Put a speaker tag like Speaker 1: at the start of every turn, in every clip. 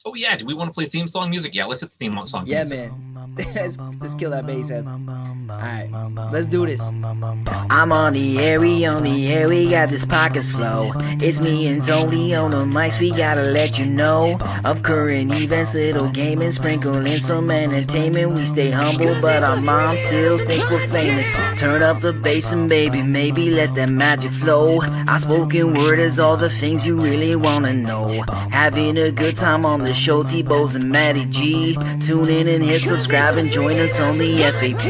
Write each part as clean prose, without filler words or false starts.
Speaker 1: Oh yeah, do we want to play theme song music? Yeah, let's hit the theme song
Speaker 2: Yeah,
Speaker 1: music.
Speaker 2: man. Let's kill that bass head. Alright, let's do this.
Speaker 3: I'm on the air, we got this pockets flow. It's me and Tony on the mics, we gotta let you know of current events, little gaming, sprinkling some entertainment. We stay humble, but our moms still think we're famous. Turn up the bass and baby, maybe let that magic flow. Our spoken word is all the things you really wanna know. Having a good time on the show, T-Bows and Matty G. Tune in and hit subscribe and join us on the FAP.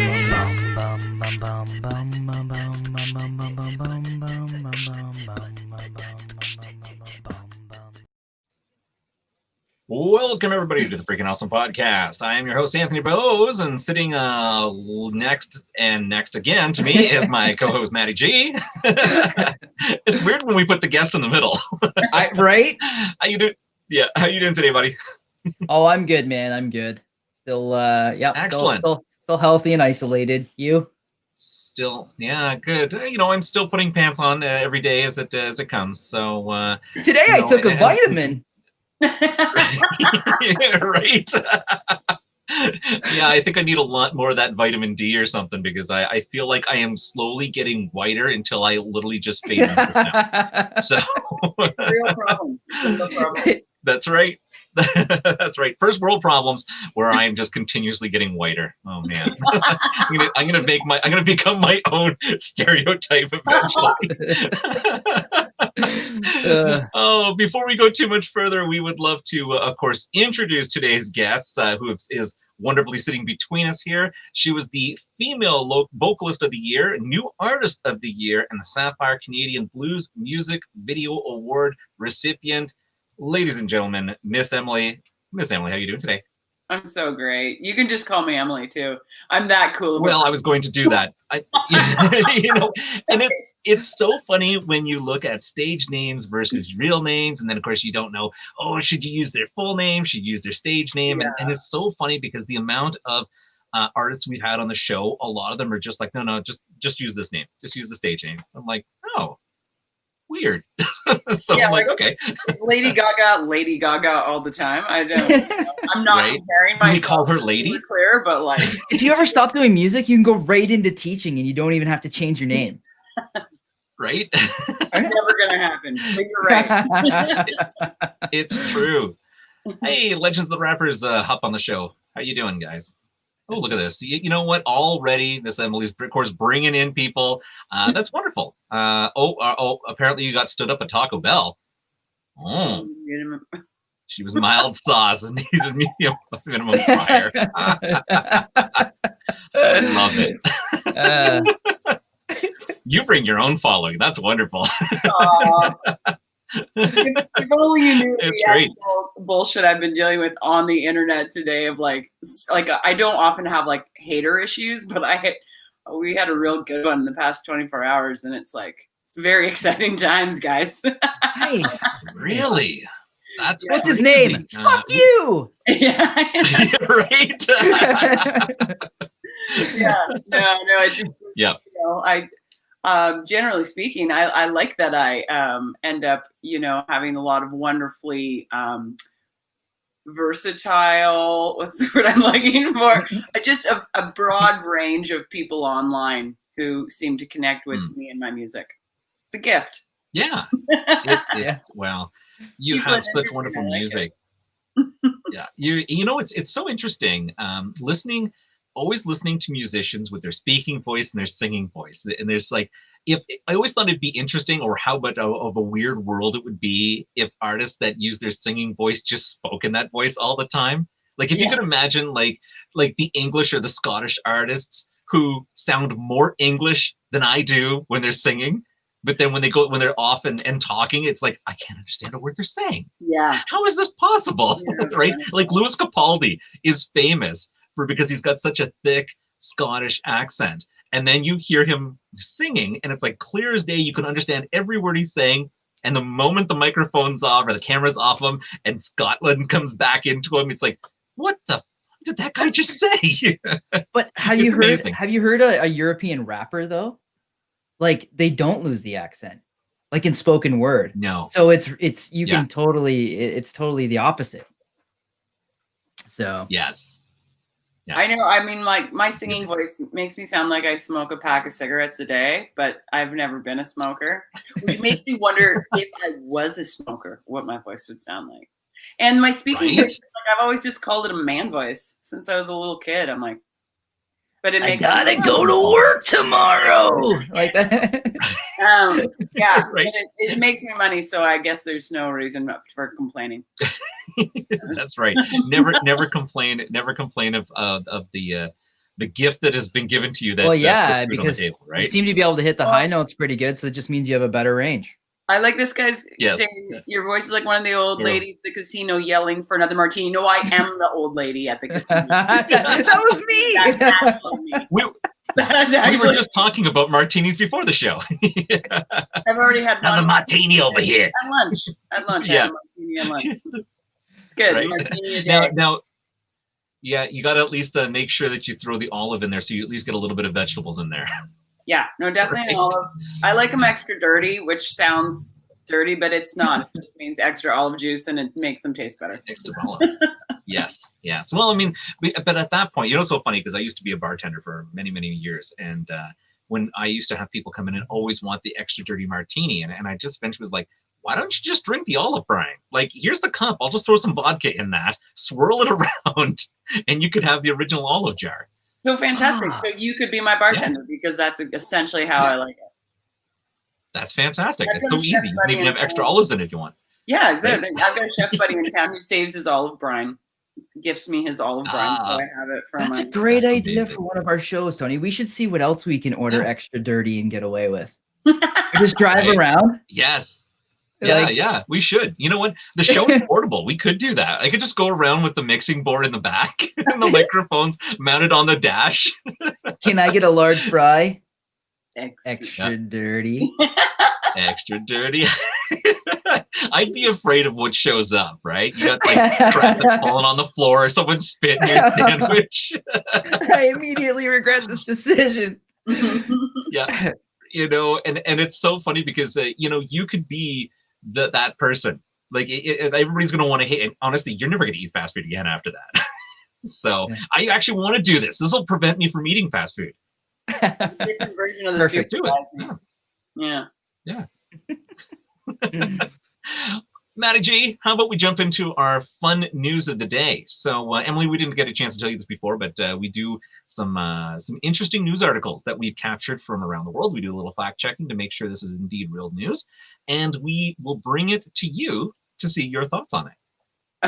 Speaker 1: Welcome everybody to the Freaking Awesome Podcast. I am your host Anthony Bose, and sitting next again to me is my co-host Matty G. It's weird when we put the guest in the middle.
Speaker 2: Right?
Speaker 1: How you doing? Yeah, how you doing today, buddy?
Speaker 2: Oh, I'm good, man. I'm good. Still, yeah.
Speaker 1: Excellent.
Speaker 2: Still healthy and isolated. You?
Speaker 1: Still, yeah, good. You know, I'm still putting pants on every day as it comes. So
Speaker 2: today I took a vitamin.
Speaker 1: Yeah, right. Yeah, I think I need a lot more of that vitamin D or something, because I feel like I am slowly getting whiter until I literally just fade into the snow. So
Speaker 4: it's a real problem. It's a real problem.
Speaker 1: That's right. That's right. First world problems where I am just continuously getting whiter. Oh man. I'm gonna become my own stereotype eventually. Before we go too much further, we would love to, of course, introduce today's guest, who is wonderfully sitting between us here. She was the Female Vocalist of the Year, New Artist of the Year, and the Sapphire Canadian Blues Music Video Award recipient. Ladies and gentlemen, Miss Emily. Miss Emily, how are you doing today?
Speaker 4: I'm so great. You can just call me Emily too. I'm that cool.
Speaker 1: Well, I was going to do that. You know, and it's so funny when you look at stage names versus real names, and then of course you don't know, oh, should you use their full name? Should you use their stage name?
Speaker 4: Yeah.
Speaker 1: And it's so funny because the amount of artists we've had on the show, a lot of them are just like, no, just use this name. Just use the stage name. I'm like, oh, weird. So yeah, I'm like, okay.
Speaker 4: It's Lady Gaga all the time. I'm not
Speaker 1: right?
Speaker 4: comparing myself.
Speaker 1: We call her Lady.
Speaker 4: Clear, but like,
Speaker 2: if you ever stop doing music, you can go right into teaching, and you don't even have to change your name.
Speaker 1: Right?
Speaker 4: It's never gonna happen. But you're right.
Speaker 1: It's true. Hey, Legends of the Rappers, hop on the show. How you doing, guys? Oh, look at this. You know what? Already, Miss Emily's, of course, bringing in people. That's wonderful. Apparently you got stood up at Taco Bell. Oh. She was mild sauce and needed minimum fire. I love it. You bring your own following. That's wonderful.
Speaker 4: If only you knew
Speaker 1: it's
Speaker 4: the
Speaker 1: great.
Speaker 4: Bullshit I've been dealing with on the internet today of like I don't often have like hater issues, but we had a real good one in the past 24 hours, and it's very exciting times, guys.
Speaker 2: Nice.
Speaker 1: Really? That's
Speaker 2: what's his name? Fuck you.
Speaker 4: Yeah.
Speaker 1: Right.
Speaker 4: Yeah. No. It's
Speaker 1: yeah.
Speaker 4: You know, generally speaking, I like that I end up, having a lot of wonderfully versatile, what's the word I'm looking for? Just a broad range of people online who seem to connect with me and my music. It's a gift.
Speaker 1: Yeah. Well, you have such wonderful music. Yeah. You know, it's so interesting. Always listening to musicians with their speaking voice and their singing voice. And there's I always thought it'd be interesting, or how much of a weird world it would be if artists that use their singing voice just spoke in that voice all the time. Like if you could imagine like the English or the Scottish artists who sound more English than I do when they're singing. But then when they're off and talking, it's like, I can't understand a word they're saying.
Speaker 4: Yeah.
Speaker 1: How is this possible? Yeah, right? Like Louis Capaldi is famous because he's got such a thick Scottish accent. And then you hear him singing, and it's like clear as day. You can understand every word he's saying. And the moment the microphone's off or the camera's off him and Scotland comes back into him, it's like, what the fuck did that guy just say?
Speaker 2: But have you heard a European rapper though? Like they don't lose the accent, like in spoken word.
Speaker 1: No.
Speaker 2: So it's totally the opposite. So
Speaker 1: yes. Yeah.
Speaker 4: I know. I mean, like my singing voice makes me sound like I smoke a pack of cigarettes a day, but I've never been a smoker, which makes me wonder if I was a smoker, what my voice would sound like. And my speaking voice, like I've always just called it a man voice since I was a little kid. I'm like, but it makes
Speaker 2: I gotta go to work tomorrow, like that.
Speaker 4: Yeah,
Speaker 1: Right.
Speaker 4: it makes me money, so I guess there's no reason for complaining.
Speaker 1: That's right. Never complain. Never complain of the gift that has been given to you. That,
Speaker 2: well, yeah, because
Speaker 1: table, right?
Speaker 2: you seem to be able to hit the high notes pretty good, so it just means you have a better range.
Speaker 4: I like this guy's saying your voice is like one of the old ladies at the casino yelling for another martini. No, I am the old lady at the casino.
Speaker 2: That was me.
Speaker 4: That's actually me.
Speaker 1: We were just talking about martinis before the show.
Speaker 4: I've already had
Speaker 1: another martini over here.
Speaker 4: At lunch.
Speaker 1: Yeah.
Speaker 4: I had a martini at lunch. It's good.
Speaker 1: Right.
Speaker 4: Martini a day.
Speaker 1: Now, yeah, you got to at least make sure that you throw the olive in there, so you at least get a little bit of vegetables in there.
Speaker 4: Yeah, no, definitely an olive. I like them extra dirty, which sounds dirty, but it's not. It just means extra olive juice, and it makes them taste better.
Speaker 1: Extra olive. Yes. Well, I mean, but at that point, it's so funny because I used to be a bartender for many, many years, and when I used to have people come in and always want the extra dirty martini, and I just eventually was like, why don't you just drink the olive brine? Like, here's the cup. I'll just throw some vodka in that, swirl it around, and you could have the original olive jar.
Speaker 4: So fantastic. So you could be my bartender because that's essentially how I like it.
Speaker 1: That's fantastic. It's so easy. You can even have extra olives in it if you want.
Speaker 4: Yeah, exactly. I've got a chef buddy in town who saves his olive brine. Gifts me his olive brine, so I have it from.
Speaker 2: That's a great idea for one of our shows, Tony. We should see what else we can order extra dirty and get away with. Just drive around.
Speaker 1: Yes. Yeah, we should. You know what? The show is portable. We could do that. I could just go around with the mixing board in the back and the microphones mounted on the dash.
Speaker 2: Can I get a large fry?
Speaker 4: Extra
Speaker 2: dirty.
Speaker 1: Extra dirty. I'd be afraid of what shows up, right? You got like crap that's falling on the floor or someone spitting your sandwich.
Speaker 2: I immediately regret this decision.
Speaker 1: Yeah. And it's so funny because, you could be that person. Like everybody's going to want to hate. And honestly, you're never going to eat fast food again after that. So I actually want to do this. This will prevent me from eating fast food.
Speaker 4: Different version of the
Speaker 1: Perfect.
Speaker 4: soup.
Speaker 1: Do it. Yeah. Matty G, how about we jump into our fun news of the day? So, Emily, we didn't get a chance to tell you this before, but we do some interesting news articles that we've captured from around the world. We do a little fact checking to make sure this is indeed real news, and we will bring it to you to see your thoughts on it.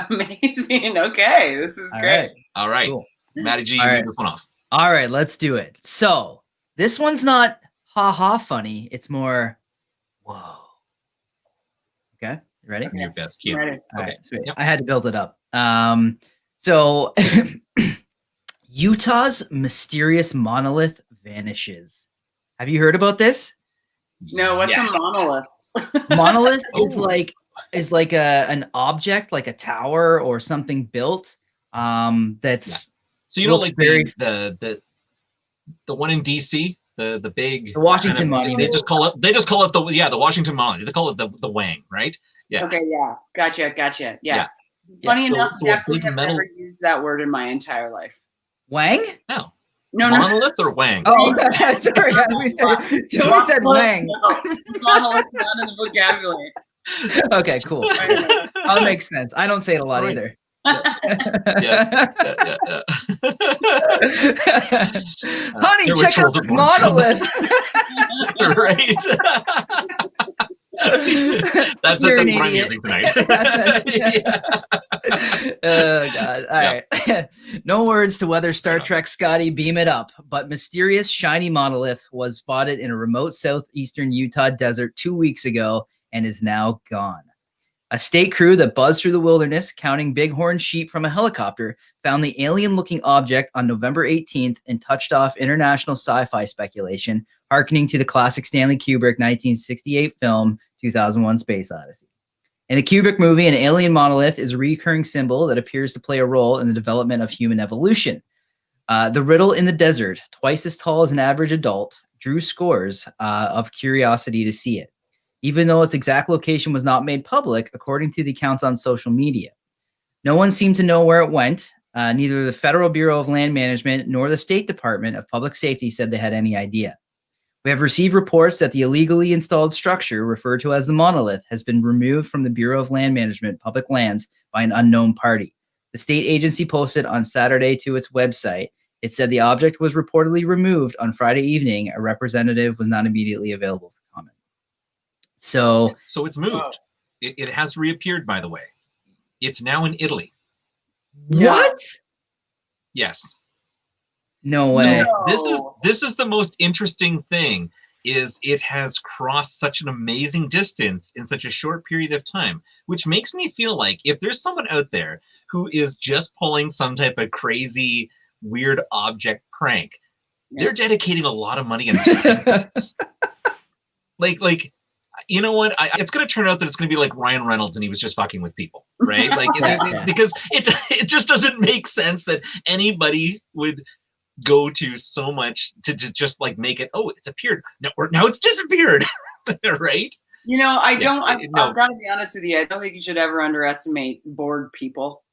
Speaker 4: Amazing. Okay, this is great.
Speaker 1: All right. Cool. Matty G, lead this one off.
Speaker 2: All right, let's do it. So this one's not ha funny. It's more whoa. Okay, you ready?
Speaker 1: Your best cue.
Speaker 4: Ready.
Speaker 2: Okay, sweet. Yep. I had to build it up. So Utah's mysterious monolith vanishes. Have you heard about this?
Speaker 4: No, what's a monolith?
Speaker 2: Monolith is like an object, like a tower or something built. That's
Speaker 1: so you know, like the one in DC, the big
Speaker 2: Washington Monument.
Speaker 1: They just call it the Washington Monument. They call it the Wang, right? Yeah.
Speaker 4: Okay. Yeah. Gotcha. Yeah. Funny enough, definitely have never used that word in my entire life.
Speaker 2: Wang?
Speaker 1: No. Monolith or Wang?
Speaker 2: Oh, sorry. Joey said Wang.
Speaker 4: No, monolith not in the vocabulary.
Speaker 2: Okay, cool. That makes sense. I don't say it a lot either.
Speaker 1: Yeah.
Speaker 2: Honey, check out this monolith.
Speaker 1: Right. That's it. That's what I'm using tonight.
Speaker 2: Oh God! All right. No words to whether Star Trek Scotty beam it up, but mysterious shiny monolith was spotted in a remote southeastern Utah desert 2 weeks ago and is now gone. A state crew that buzzed through the wilderness, counting bighorn sheep from a helicopter, found the alien-looking object on November 18th and touched off international sci-fi speculation, hearkening to the classic Stanley Kubrick 1968 film 2001: Space Odyssey. In the Kubrick movie, an alien monolith is a recurring symbol that appears to play a role in the development of human evolution. The riddle in the desert, twice as tall as an average adult, drew scores of curiosity to see it, even though its exact location was not made public, according to the accounts on social media. No one seemed to know where it went, Neither the Federal Bureau of Land Management nor the State Department of Public Safety said they had any idea. We have received reports that the illegally installed structure, referred to as the monolith, has been removed from the Bureau of Land Management public lands by an unknown party. The state agency posted on Saturday to its website. It said the object was reportedly removed on Friday evening. A representative was not immediately available for comment. So
Speaker 1: it's moved. It has reappeared, by the way. It's now in Italy.
Speaker 2: What?
Speaker 1: Yes.
Speaker 2: No way.
Speaker 1: So this is the most interesting thing, is it has crossed such an amazing distance in such a short period of time, which makes me feel like if there's someone out there who is just pulling some type of crazy, weird object prank, they're dedicating a lot of money and time. like, you know what? It's going to turn out that it's going to be like Ryan Reynolds and he was just fucking with people, right? Like, because it just doesn't make sense that anybody would go to so much to just like make it, oh, it's appeared. Now it's disappeared, right?
Speaker 4: You know, I've got to be honest with you. I don't think you should ever underestimate bored people.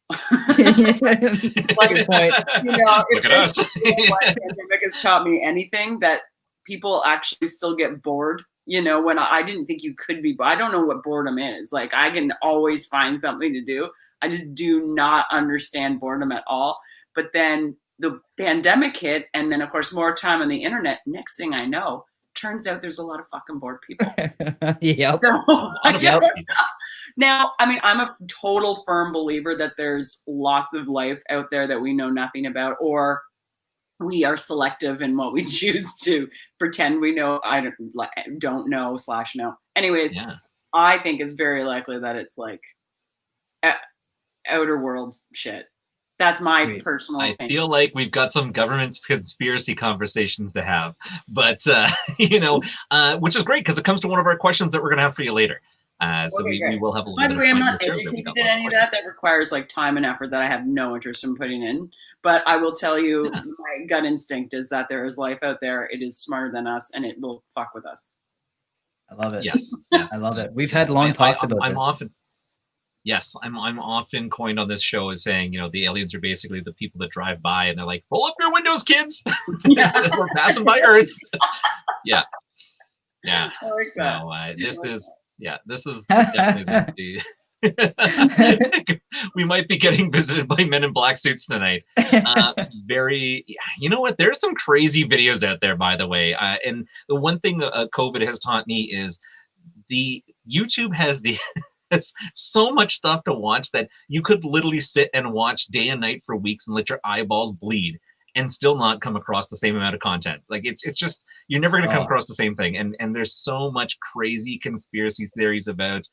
Speaker 2: Good point.
Speaker 4: You know,
Speaker 1: look at us.
Speaker 4: The pandemic has taught me anything, that people actually still get bored. You know, when I didn't think you could be, I don't know what boredom is. Like, I can always find something to do. I just do not understand boredom at all. But then the pandemic hit, and then of course more time on the internet. Next thing I know, turns out there's a lot of fucking bored people.
Speaker 2: Yep.
Speaker 4: Now, I mean, I'm a total firm believer that there's lots of life out there that we know nothing about, or we are selective in what we choose to pretend we know. I don't know / know. Anyways, I think it's very likely that it's like outer worlds shit. That's my personal opinion.
Speaker 1: I feel like we've got some government conspiracy conversations to have, but you know, which is great because it comes to one of our questions that we're going to have for you later. So we will have a little bit.
Speaker 4: By the way, I'm not educated in any of that. That requires like time and effort that I have no interest in putting in. But I will tell you, my gut instinct is that there is life out there. It is smarter than us, and it will fuck with us.
Speaker 2: I love it.
Speaker 1: Yes,
Speaker 2: I love it. We've had long talks about it.
Speaker 1: I'm often coined on this show as saying, you know, the aliens are basically the people that drive by and they're like, roll up your windows, kids. We're passing by Earth. Yeah. I like that. This is definitely we might be getting visited by men in black suits tonight. You know what? There's some crazy videos out there, by the way. And the one thing COVID has taught me is the YouTube has it's so much stuff to watch that you could literally sit and watch day and night for weeks and let your eyeballs bleed and still not come across the same amount of content. Like it's just, you're never going to come across the same thing. And there's so much crazy conspiracy theories about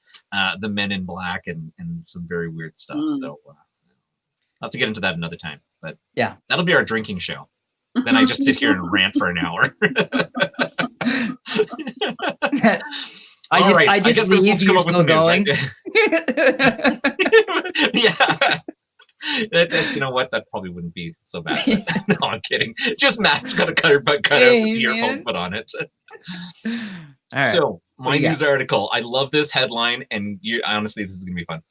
Speaker 1: the men in black and some very weird stuff. So I'll have to get into that another time, but that'll be our drinking show. Then I just sit here and rant for an hour.
Speaker 2: I just leave, you're still going.
Speaker 1: Yeah. You know what? That probably wouldn't be so bad. No, I'm kidding. Just Matt's got to cut out the earphone put on it. All right. So my news article. I love this headline, and honestly, this is gonna be fun.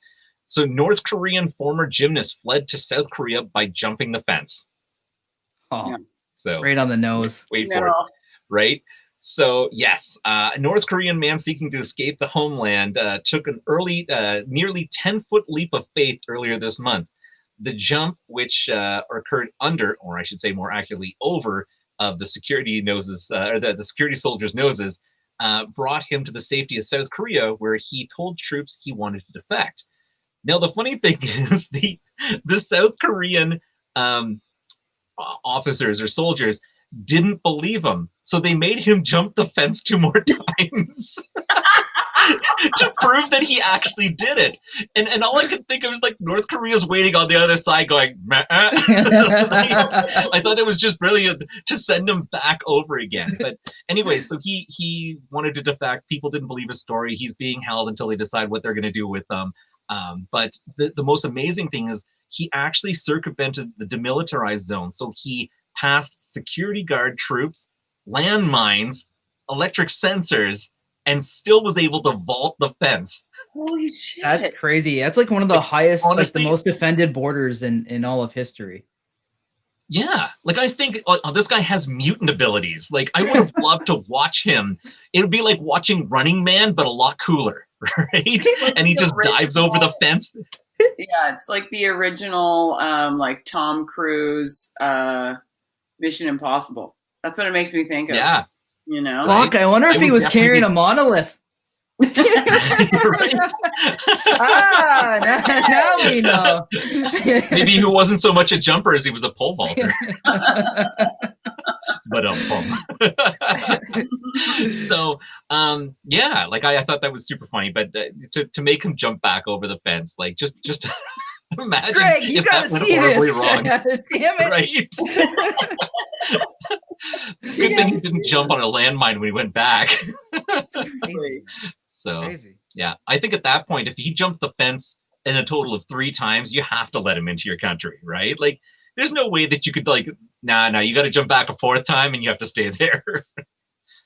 Speaker 1: So North Korean former gymnast fled to South Korea by jumping the fence.
Speaker 2: Oh, so right on the nose.
Speaker 1: Wait for it. Right. So yes, a North Korean man seeking to escape the homeland took an nearly 10-foot leap of faith earlier this month. The jump, which occurred under, or I should say more accurately, over of the security noses, or the security soldiers' noses, brought him to the safety of South Korea, where he told troops he wanted to defect. Now, the funny thing is the South Korean officers or soldiers didn't believe him, so they made him jump the fence 2 more times to prove that he actually did it. And all I could think of was like North Korea's waiting on the other side going, I thought it was just brilliant to send him back over again. But anyway, so he wanted to defect. People didn't believe his story. He's being held until they decide what they're going to do with him. But the most amazing thing is he actually circumvented the demilitarized zone. So he passed security guard troops, landmines, electric sensors, and still was able to vault the fence.
Speaker 4: Holy shit.
Speaker 2: That's crazy. That's like one of the highest,
Speaker 1: honestly,
Speaker 2: like the most defended borders in all of history.
Speaker 1: Yeah, like I think this guy has mutant abilities. Like I would have loved to watch him. It would be like watching Running Man, but a lot cooler, right? And he just dives over the fence.
Speaker 4: Yeah, it's like the original, like Tom Cruise, Mission Impossible. That's what it makes me think of.
Speaker 1: Yeah,
Speaker 4: you know.
Speaker 2: Fuck, I wonder if he was carrying a monolith.
Speaker 1: Right?
Speaker 2: Now we know.
Speaker 1: Maybe he wasn't so much a jumper as he was a pole vaulter. But so yeah, like I thought that was super funny, but to make him jump back over the fence, like just imagine
Speaker 2: Greg, you
Speaker 1: if that went horribly wrong.
Speaker 2: Damn it.
Speaker 1: Right? Good thing he didn't jump on a landmine when he went back.
Speaker 2: Crazy.
Speaker 1: So
Speaker 2: Crazy.
Speaker 1: yeah, I think at that point, if he jumped the fence in a total of 3 times, you have to let him into your country, right? Like, there's no way that you could like, nah, you got to jump back a 4th time and you have to stay there.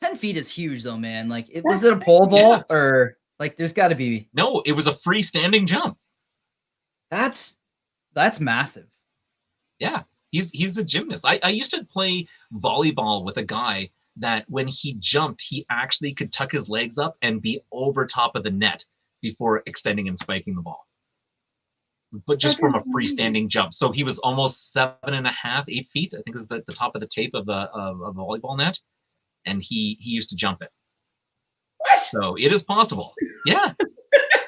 Speaker 2: 10 feet is huge, though, man. Like, was it a pole vault or like? There's got to be.
Speaker 1: No, it was a freestanding jump.
Speaker 2: That's massive.
Speaker 1: Yeah, he's a gymnast. I used to play volleyball with a guy that when he jumped, he actually could tuck his legs up and be over top of the net before extending and spiking the ball. But just from a freestanding jump. So he was almost 7.5, 8 feet, I think is the top of the tape of a volleyball net. And he used to jump it.
Speaker 4: What?
Speaker 1: So it is possible. Yeah.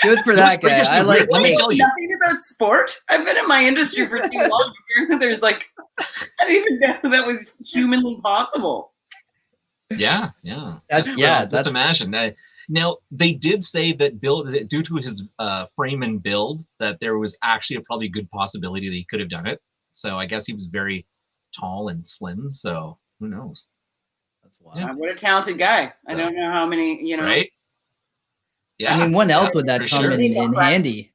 Speaker 2: Good for that guy. I like.
Speaker 1: Let me tell you.
Speaker 4: Nothing about sport. I've been in my industry for too long. There's like, I didn't even know that was humanly possible.
Speaker 1: Yeah.
Speaker 2: That's
Speaker 1: just imagine. Now they did say that due to his frame and build, that there was actually probably a good possibility that he could have done it. So I guess he was very tall and slim. So who knows?
Speaker 2: That's wild.
Speaker 4: Yeah. What a talented guy. I don't know how many, you know.
Speaker 1: Right? Yeah.
Speaker 2: I mean, when else would that come
Speaker 1: sure.
Speaker 2: in handy?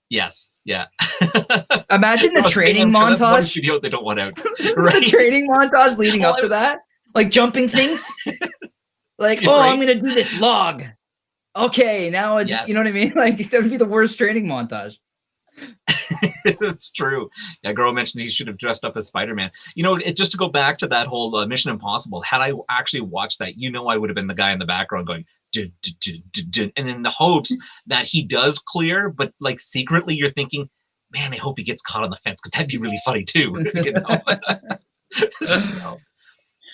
Speaker 1: Yes. Yeah.
Speaker 2: Imagine the training montage.
Speaker 1: That's one studio they don't want out. Right?
Speaker 2: The training montage leading up to that, like jumping things. Like, oh,
Speaker 1: Right.
Speaker 2: I'm gonna do this log. Okay, now it's you know what I mean. Like that would be the worst training montage.
Speaker 1: It's true. Yeah, girl mentioned he should have dressed up as Spider-Man. You know, just to go back to that whole Mission Impossible. Had I actually watched that, I would have been the guy in the background going, dun, dun, dun, dun, and in the hopes that he does clear, but like secretly you're thinking, man, I hope he gets caught on the fence because that'd be really funny too. You know? So,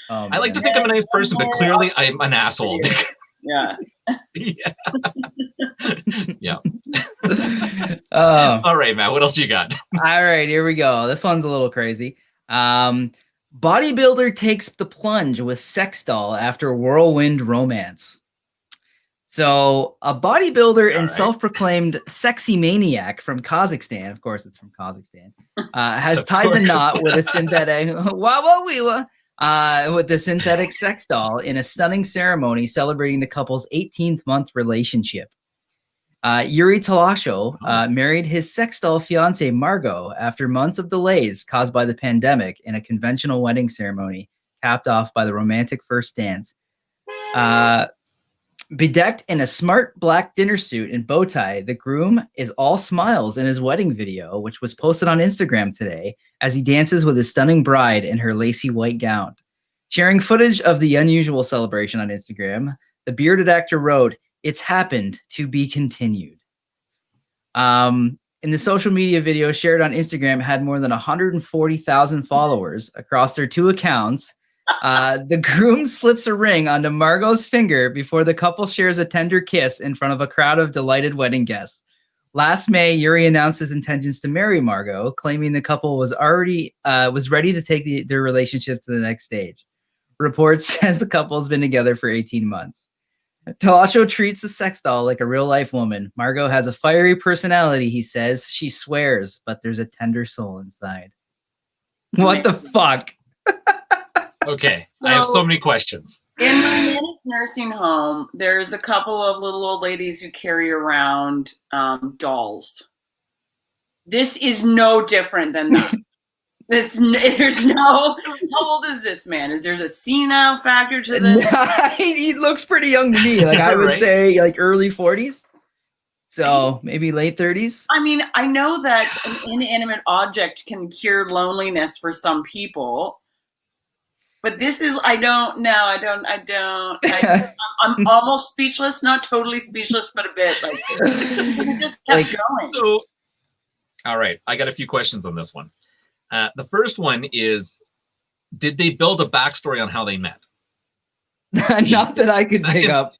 Speaker 1: I like to think I'm a nice person, but clearly I'm an asshole.
Speaker 4: Yeah.
Speaker 1: Yeah. Yeah.
Speaker 2: All
Speaker 1: All right, Matt, what else you got?
Speaker 2: right, here we go. This one's a little crazy. Bodybuilder takes the plunge with sex doll after whirlwind romance. So a bodybuilder and self-proclaimed sexy maniac from Kazakhstan, of course it's from Kazakhstan, has tied the knot with a synthetic with the synthetic sex doll in a stunning ceremony celebrating the couple's 18th month relationship. Yuri Talasho married his sex doll fiancée Margot after months of delays caused by the pandemic in a conventional wedding ceremony capped off by the romantic first dance. Bedecked in a smart black dinner suit and bow tie, the groom is all smiles in his wedding video, which was posted on Instagram today as he dances with his stunning bride in her lacy white gown. Sharing footage of the unusual celebration on Instagram, the bearded actor wrote, "It's happened, to be continued." In the social media video shared on Instagram had more than 140,000 followers across their 2 accounts. The groom slips a ring onto Margot's finger before the couple shares a tender kiss in front of a crowd of delighted wedding guests. Last May, Yuri announced his intentions to marry Margot, claiming the couple was ready to take their relationship to the next stage. Reports says the couple has been together for 18 months. Talasho treats the sex doll like a real-life woman. Margot has a fiery personality, he says. She swears, but there's a tender soul inside. What the fuck?
Speaker 1: Okay, I have so many questions.
Speaker 4: In my Nana's nursing home, there's a couple of little old ladies who carry around dolls. This is no different than that. There's no. How old is this man? Is there a senile factor to this?
Speaker 2: He looks pretty young to me. Like I would
Speaker 1: Right?
Speaker 2: say, like early 40s. So maybe late 30s.
Speaker 4: I mean, I know that an inanimate object can cure loneliness for some people, but this is, I'm almost speechless, not totally speechless, but a bit like, it just kept going.
Speaker 1: So, all right, I got a few questions on this one. The first one is, did they build a backstory on how they met?
Speaker 2: Not that I could dig up.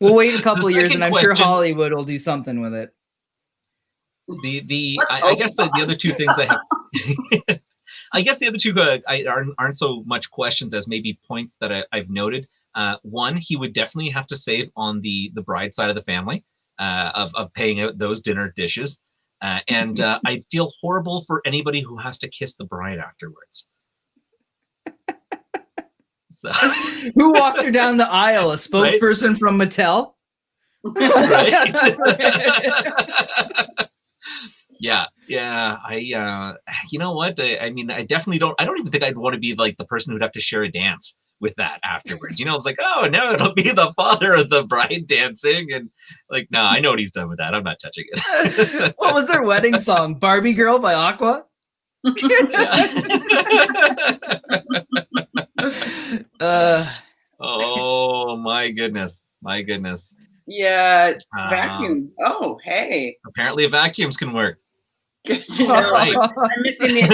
Speaker 2: We'll wait a couple of years, and I'm sure
Speaker 1: question-
Speaker 2: Hollywood will do something with it.
Speaker 1: I guess the other two things I have. I guess the other two aren't so much questions as maybe points that I've noted. One, he would definitely have to save on the bride side of the family of paying out those dinner dishes. And I feel horrible for anybody who has to kiss the bride afterwards. So.
Speaker 2: Who walked her down the aisle? A spokesperson from Mattel?
Speaker 1: Right? Yeah. You know what? I mean, I definitely don't. I don't even think I'd want to be like the person who'd have to share a dance with that afterwards. You know, it's like, oh no, it'll be the father of the bride dancing, and like, no, I know what he's done with that. I'm not touching it.
Speaker 2: What was their wedding song? Barbie Girl by Aqua?
Speaker 1: Oh my goodness.
Speaker 4: Yeah, vacuum. Oh, hey.
Speaker 1: Apparently vacuums can work.
Speaker 4: Good to know.
Speaker 1: Right.
Speaker 4: I'm missing the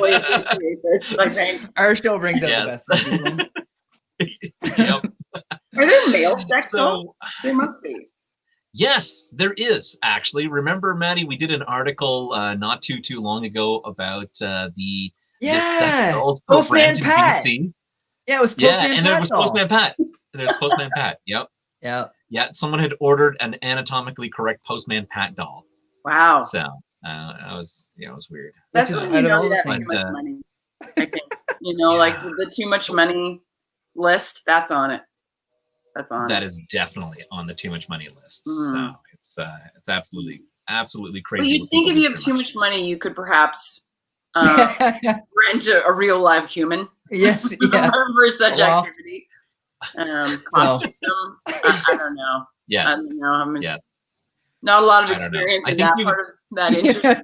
Speaker 4: really appreciate this, I think.
Speaker 2: Our show brings out the best in people.
Speaker 1: Yep.
Speaker 4: Are there male sex dolls? There must be.
Speaker 1: Yes, there is actually. Remember, Maddie, we did an article not too long ago about the sex dolls for
Speaker 2: Postman
Speaker 1: rent in
Speaker 2: Pat.
Speaker 1: BC.
Speaker 2: Yeah, it was Postman Pat.
Speaker 1: And there was
Speaker 2: doll.
Speaker 1: Postman Pat. There's Postman Pat. Yep. Yeah, someone had ordered an anatomically correct Postman Pat doll.
Speaker 4: Wow.
Speaker 1: So it was weird.
Speaker 4: That's
Speaker 2: Which is
Speaker 4: when you know
Speaker 2: out of
Speaker 4: you
Speaker 2: all
Speaker 4: have
Speaker 2: the
Speaker 4: too much money. I think like the too much money list. That's on it. That's on.
Speaker 1: That is definitely on the too much money list. So it's absolutely crazy.
Speaker 4: Well, you'd think if you have too much money, you could perhaps rent a real live human.
Speaker 2: Yes. Yeah.
Speaker 4: For such activity. Costume. I don't know.
Speaker 1: Yes.
Speaker 4: I don't know. Not a lot of experience in that part of that industry.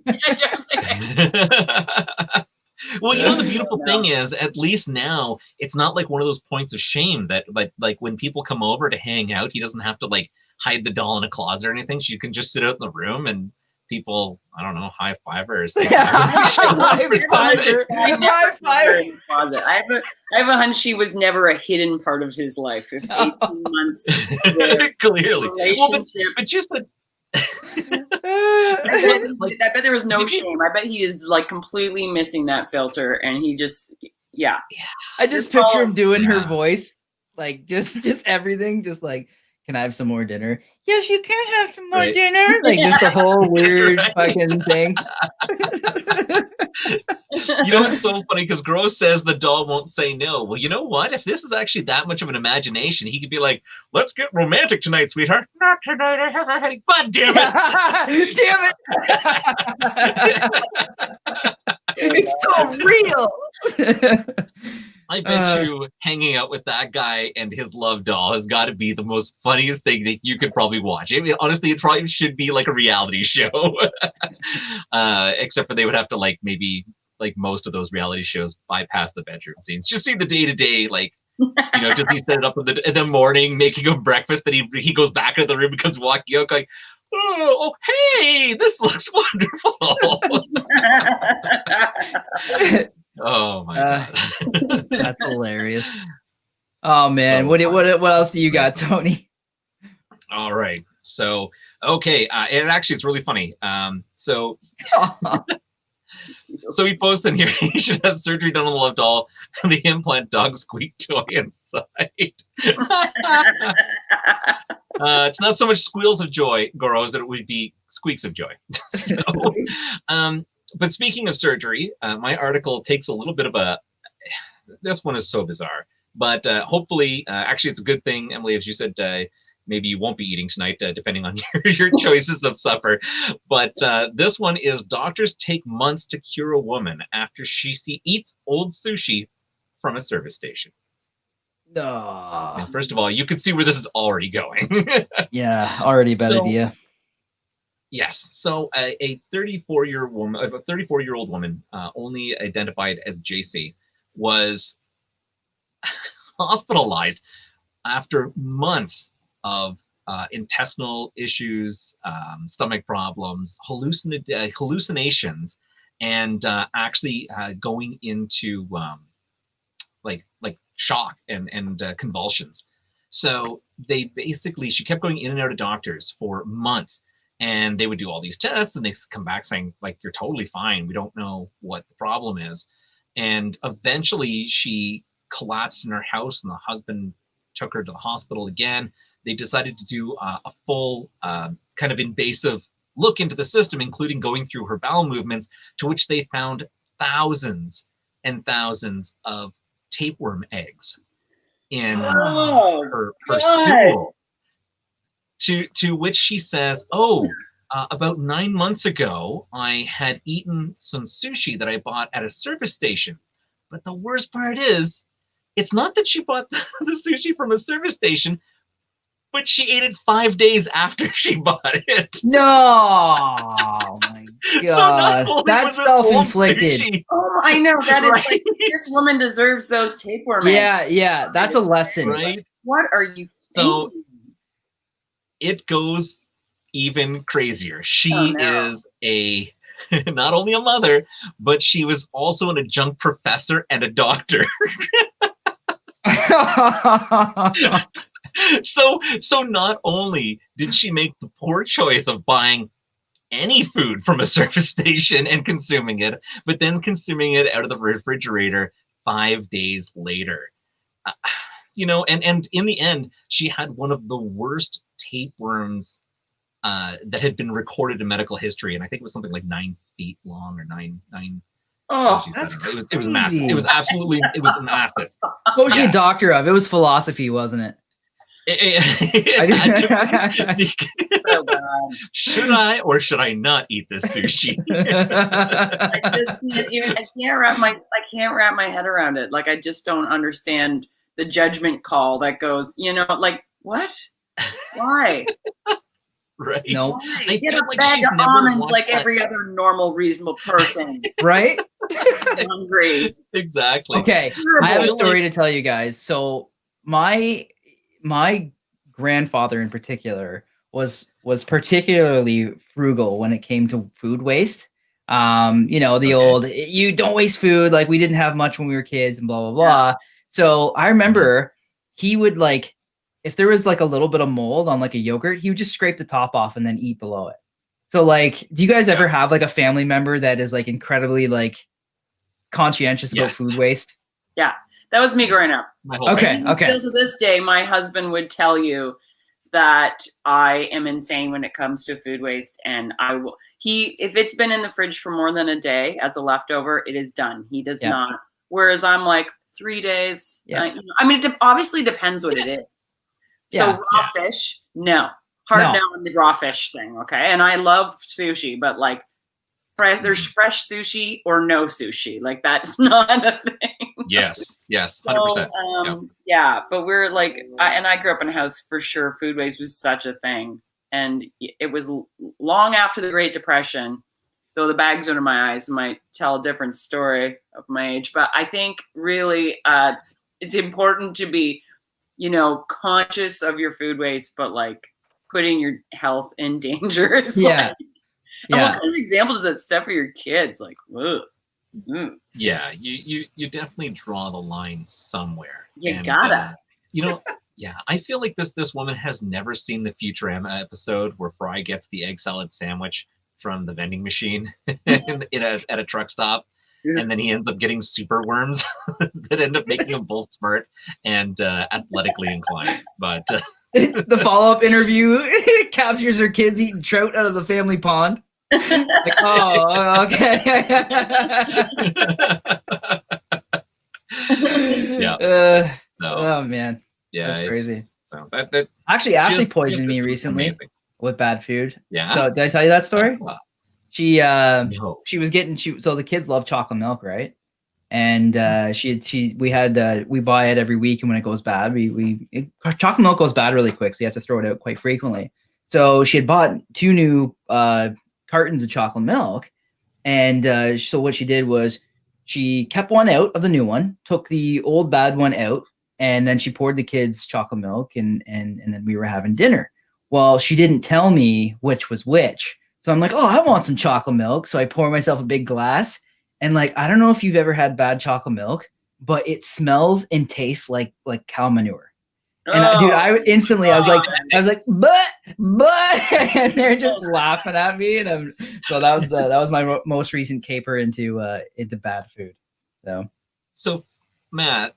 Speaker 1: Well, the beautiful thing is, at least now, it's not like one of those points of shame that, like when people come over to hang out, he doesn't have to like hide the doll in a closet or anything. She can just sit out in the room and people, I don't know, high five her.
Speaker 2: High five.
Speaker 4: I have a hunch she was never a hidden part of his life. If 18 months
Speaker 1: clearly. Well, but just the
Speaker 4: I bet there was no shame. I bet he is like completely missing that filter, and he just
Speaker 2: I just picture him doing her voice, like just everything, just like, can I have some more dinner? Yes, you can have some more dinner. Like just the whole weird fucking thing.
Speaker 1: It's so funny because Gross says the doll won't say no. Well, you know what? If this is actually that much of an imagination, he could be like, "Let's get romantic tonight, sweetheart." Not tonight. I have a headache. God damn it!
Speaker 2: Damn it! It's so real.
Speaker 1: I bet you hanging out with that guy and his love doll has got to be the most funniest thing that you could probably watch. I mean, honestly, it probably should be like a reality show, except for they would have to maybe most of those reality shows bypass the bedroom scenes. Just see the day-to-day, does he set it up in the morning, making him breakfast, then he goes back into the room, becomes walking out like, oh, hey, this looks wonderful. Oh my god,
Speaker 2: that's hilarious. Oh man, what else do you got, Tony?
Speaker 1: All right, so okay, and actually it's really funny. So he posts in here, he should have surgery done on the love doll and the implant dog squeak toy inside. It's not so much squeals of joy, Goro, as it would be squeaks of joy. So, but speaking of surgery, my article takes a little bit of this one is so bizarre, but hopefully, actually it's a good thing, Emily, as you said, maybe you won't be eating tonight, depending on your choices of supper. But this one is doctors take months to cure a woman after she eats old sushi from a service station.
Speaker 2: No.
Speaker 1: Now, first of all, you can see where this is already going.
Speaker 2: Yeah, already a bad idea.
Speaker 1: Yes. So a 34-year-old woman, only identified as JC, was hospitalized after months of intestinal issues, stomach problems, hallucinations, and actually going into like shock and convulsions. So she kept going in and out of doctors for months, and they would do all these tests, and they come back saying, like, you're totally fine. We don't know what the problem is. And eventually she collapsed in her house, and the husband took her to the hospital again. They decided to do a full kind of invasive look into the system, including going through her bowel movements, to which they found thousands and thousands of tapeworm eggs in her stool. To which she says, about 9 months ago, I had eaten some sushi that I bought at a service station. But the worst part is, it's not that she bought the sushi from a service station, but she ate it 5 days after she bought it.
Speaker 2: No, oh my God,
Speaker 1: So
Speaker 2: that's self-inflicted.
Speaker 4: Oh, I know that is like, this woman deserves those tapeworm eggs.
Speaker 2: Yeah, that's a lesson,
Speaker 1: right?
Speaker 4: What are you thinking?
Speaker 1: So it goes even crazier. She is not only a mother, but she was also an adjunct professor and a doctor. So not only did she make the poor choice of buying any food from a service station and consuming it, but then consuming it out of the refrigerator 5 days later. And in the end, she had one of the worst tapeworms that had been recorded in medical history, and I think it was something like 9 feet long or nine.
Speaker 2: Oh, that's crazy.
Speaker 1: It was massive. It was massive.
Speaker 2: What was she a doctor of? It was philosophy, wasn't it?
Speaker 1: Should I or should I not eat this sushi?
Speaker 4: I can't wrap my head around it. Like, I just don't understand the judgment call that goes, like, what? Why?
Speaker 1: Right.
Speaker 2: No.
Speaker 4: Why? Get a bag of almonds like every other normal, reasonable person.
Speaker 2: Right?
Speaker 4: I'm hungry.
Speaker 1: Exactly.
Speaker 2: Okay. I have a story to tell you guys. So my grandfather in particular was particularly frugal when it came to food waste. Old, you don't waste food. Like, we didn't have much when we were kids and blah, blah, blah. Yeah. So I remember he would, like, if there was like a little bit of mold on like a yogurt, he would just scrape the top off and then eat below it. So, like, do you guys ever have like a family member that is like incredibly like conscientious about food waste?
Speaker 4: Yeah, that was me growing up.
Speaker 2: Okay.
Speaker 4: Still to this day, my husband would tell you that I am insane when it comes to food waste, and if it's been in the fridge for more than a day as a leftover, it is done. He does not. Whereas I'm like 3 days. Yeah. It obviously depends what it is. So raw fish, no. Hard no on the raw fish thing, okay? And I love sushi, but like there's fresh sushi or no sushi. Like, that's not a thing.
Speaker 1: Yes, 100%.
Speaker 4: So, yeah, but we're like, I grew up in a house for sure. Food waste was such a thing. And it was long after the Great Depression, though the bags under my eyes might tell a different story of my age. But I think really it's important to be, conscious of your food waste, but like putting your health in danger. What kind of example does that set for your kids? Like, ugh.
Speaker 1: Yeah, you definitely draw the line somewhere.
Speaker 4: You gotta.
Speaker 1: I feel like this woman has never seen the Futurama episode where Fry gets the egg salad sandwich from the vending machine at a truck stop. And then he ends up getting super worms that end up making them both smart and athletically inclined. But
Speaker 2: the follow-up interview captures her kids eating trout out of the family pond. Like, oh, okay.
Speaker 1: Yeah.
Speaker 2: Oh man.
Speaker 1: Yeah,
Speaker 2: that's crazy.
Speaker 1: So that
Speaker 2: Actually, Ashley
Speaker 1: just
Speaker 2: poisoned me
Speaker 1: was
Speaker 2: recently
Speaker 1: amazing.
Speaker 2: with bad food.
Speaker 1: Yeah.
Speaker 2: So did I tell you that story?
Speaker 1: Oh,
Speaker 2: She
Speaker 1: no.
Speaker 2: she was getting so the kids love chocolate milk, right? And we buy it every week, and when it goes bad, chocolate milk goes bad really quick, so you have to throw it out quite frequently. So she had bought 2 new cartons of chocolate milk, and so what she did was she kept one out of the new one, took the old bad one out, and then she poured the kids chocolate milk, and then we were having dinner. Well, she didn't tell me which was which. So I'm like, oh, I want some chocolate milk. So I pour myself a big glass. And like, I don't know if you've ever had bad chocolate milk, but it smells and tastes like cow manure. And dude, I was like, but, and they're just laughing at me. And so that was my most recent caper into bad food.
Speaker 1: So Matt,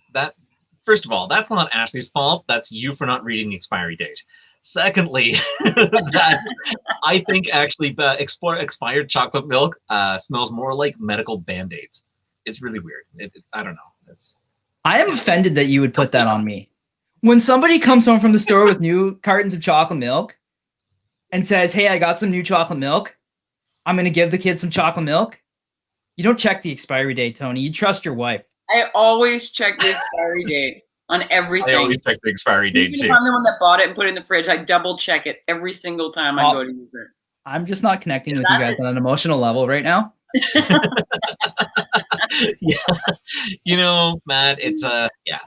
Speaker 1: first of all, that's not Ashley's fault. That's you for not reading the expiry date. Secondly, that I think actually expired chocolate milk smells more like medical Band-Aids. It's really weird. I don't know.
Speaker 2: I am offended that you would put that on me. When somebody comes home from the store with new cartons of chocolate milk and says, hey, I got some new chocolate milk, I'm going to give the kids some chocolate milk. You don't check the expiry date, Tony. You trust your wife.
Speaker 4: I always check the expiry date on everything.
Speaker 1: I always check the expiry date
Speaker 4: Even
Speaker 1: too.
Speaker 4: if I'm the one that bought it and put it in the fridge, I double check it every single time I go to use it.
Speaker 2: I'm just not connecting with you guys on an emotional level right now.
Speaker 1: Yeah, you know, Matt, it's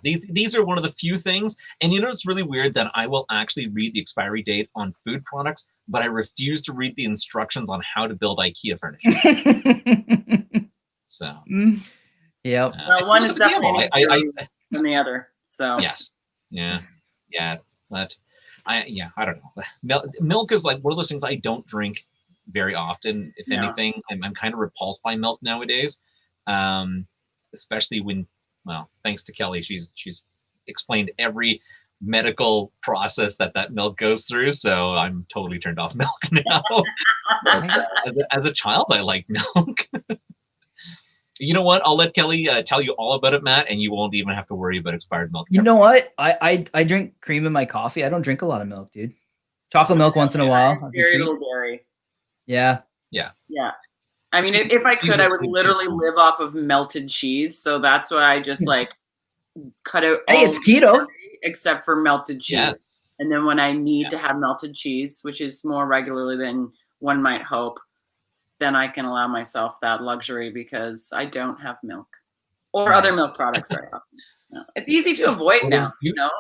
Speaker 1: these are one of the few things, and you know it's really weird that I will actually read the expiry date on food products, but I refuse to read the instructions on how to build IKEA furniture. So
Speaker 2: yep.
Speaker 4: Well, one is definitely than the other. So
Speaker 1: yes, yeah, but I don't know. Milk is like one of those things I don't drink very often. If anything, I'm kind of repulsed by milk nowadays, especially when, well, thanks to Kelly, she's explained every medical process that milk goes through, so I'm totally turned off milk now. as a child, I like milk. You know what? I'll let Kelly tell you all about it, Matt, and you won't even have to worry about expired milk.
Speaker 2: You know what? I drink cream in my coffee. I don't drink a lot of milk, dude. Chocolate milk once in a while.
Speaker 4: Very little dairy.
Speaker 2: Yeah.
Speaker 4: I mean, if I could, I would literally live off of melted cheese. So that's why I just like cut out.
Speaker 2: Hey, it's keto.
Speaker 4: Except for melted cheese.
Speaker 1: Yes.
Speaker 4: And then when I need to have melted cheese, which is more regularly than one might hope, then I can allow myself that luxury because I don't have milk or other milk products very often. No. It's easy to avoid now, you know?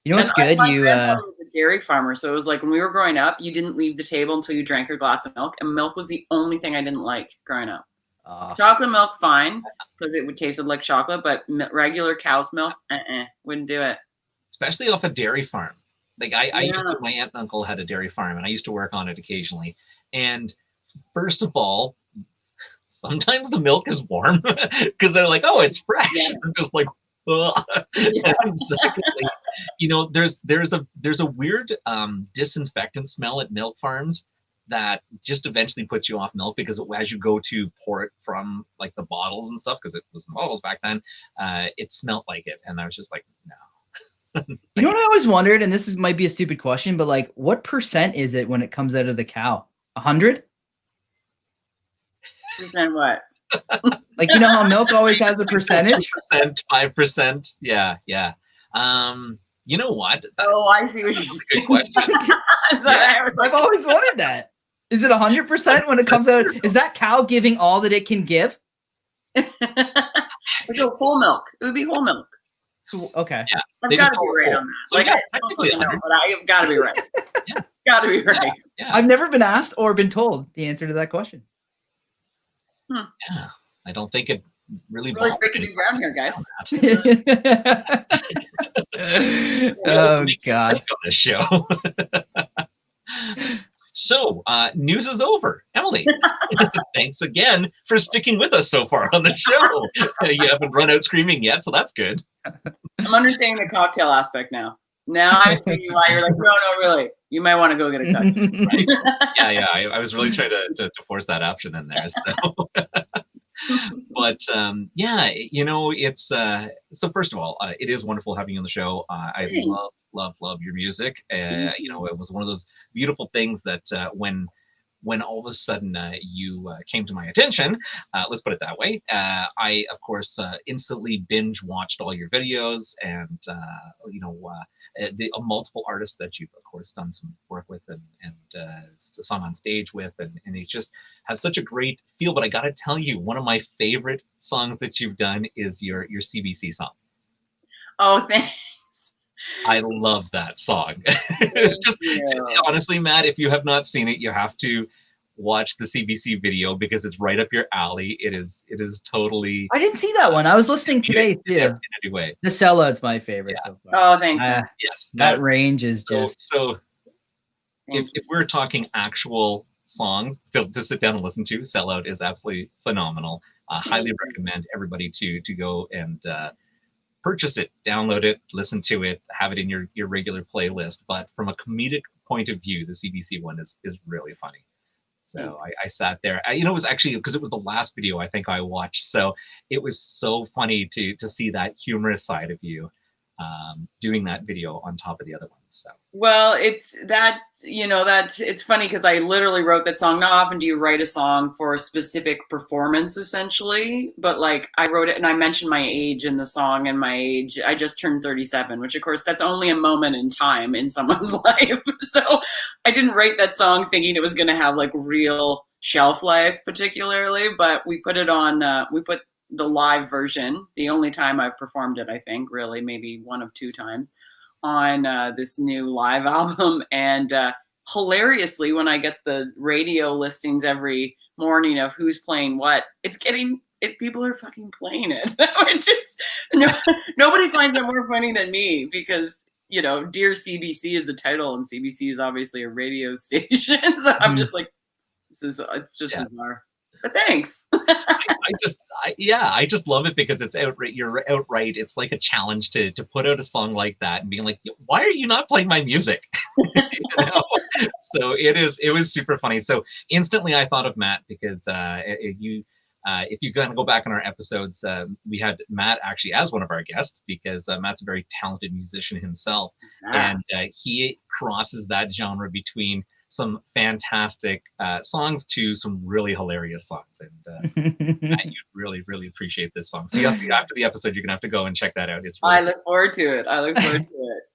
Speaker 2: You know what's good?
Speaker 4: My grandfather was a dairy farmer, so it was like when we were growing up, you didn't leave the table until you drank your glass of milk, and milk was the only thing I didn't like growing up. Chocolate milk, fine, because it would taste like chocolate, but regular cow's milk, wouldn't do it.
Speaker 1: Especially off a dairy farm. Like my aunt and uncle had a dairy farm, and I used to work on it occasionally. And first of all, sometimes the milk is warm because they're like, oh, it's fresh. Yeah. I'm just like, and secondly, you know, there's a weird disinfectant smell at milk farms that just eventually puts you off milk because as you go to pour it from like the bottles and stuff, because it was bottles back then, it smelled like it, and I was just like, no.
Speaker 2: You know what I always wondered, and might be a stupid question, but like, what % is it when it comes out of the cow? 100?
Speaker 4: Percent what?
Speaker 2: Like, you know how milk always has a percentage?
Speaker 1: 5%. Yeah. You know what?
Speaker 4: Oh, I see what you're saying.
Speaker 1: Good question.
Speaker 2: I've always wanted that. Is it 100% when it comes out? Is that cow giving all that it can give?
Speaker 4: So whole milk. It would be whole milk.
Speaker 2: Okay.
Speaker 1: Yeah.
Speaker 4: I've got to be right on that.
Speaker 1: So
Speaker 4: like,
Speaker 1: yeah,
Speaker 4: I don't really know, but I've got to be right.
Speaker 1: Yeah.
Speaker 4: Got to be right.
Speaker 1: Yeah.
Speaker 2: I've never been asked or been told the answer to that question.
Speaker 1: Yeah. I don't think it really
Speaker 4: breaking new ground here, guys.
Speaker 2: Oh God!
Speaker 1: On this show. So, news is over. Emily, thanks again for sticking with us so far on the show. You haven't run out screaming yet, so that's good.
Speaker 4: I'm understanding the cocktail aspect now. Now I see why you're like, no, really. You might want to go get a cut.
Speaker 1: Right? Yeah. I was really trying to force that option in there. So. But yeah, you know, it's so first of all, it is wonderful having you on the show. I love your music. You know, it was one of those beautiful things that when all of a sudden you came to my attention, let's put it that way, I, of course, instantly binge watched all your videos and, you know, the multiple artists that you've, of course, done some work with and sung on stage with. And it just has such a great feel. But I got to tell you, one of my favorite songs that you've done is your CBC song.
Speaker 4: Oh, thanks.
Speaker 1: I love that song. just honestly, Matt, if you have not seen it, you have to watch the CBC video because it's right up your alley. It is totally.
Speaker 2: I didn't see that one. I was listening today too.
Speaker 1: Anyway,
Speaker 2: The Sellout's my favorite so far.
Speaker 4: Oh, thanks.
Speaker 1: Yes,
Speaker 2: that range is just
Speaker 1: so. If we're talking actual songs to sit down and listen to, Sellout is absolutely phenomenal. Highly recommend everybody to go and purchase it, download it, listen to it, have it in your regular playlist. But from a comedic point of view, the CBC one is really funny. So I sat there. You know, it was actually because it was the last video I think I watched. So it was so funny to see that humorous side of you doing that video on top of the other ones. So.
Speaker 4: Well, it's that, you know, that it's funny because I literally wrote that song. Not often do you write a song for a specific performance, essentially, but like I wrote it and I mentioned my age in the song, and my age, I just turned 37, which of course that's only a moment in time in someone's life. So I didn't write that song thinking it was going to have like real shelf life particularly, but we put it on, we put the live version, the only time I've performed it, I think, really, maybe one of two times, on this new live album. And hilariously, when I get the radio listings every morning of who's playing what, people are fucking playing it. Nobody finds it more funny than me because, you know, Dear CBC is the title, and CBC is obviously a radio station. So I'm just like, it's just bizarre. But thanks.
Speaker 1: I just love it because it's outright. You're outright. It's like a challenge to put out a song like that and being like, why are you not playing my music? You know? So it was super funny. So instantly I thought of Matt because if you kind of go back in our episodes, we had Matt actually as one of our guests because Matt's a very talented musician himself, and he crosses that genre between some fantastic songs to some really hilarious songs, and you'd really appreciate this song. So after the episode, you're gonna have to go and check that out. It's really
Speaker 4: I look forward to it.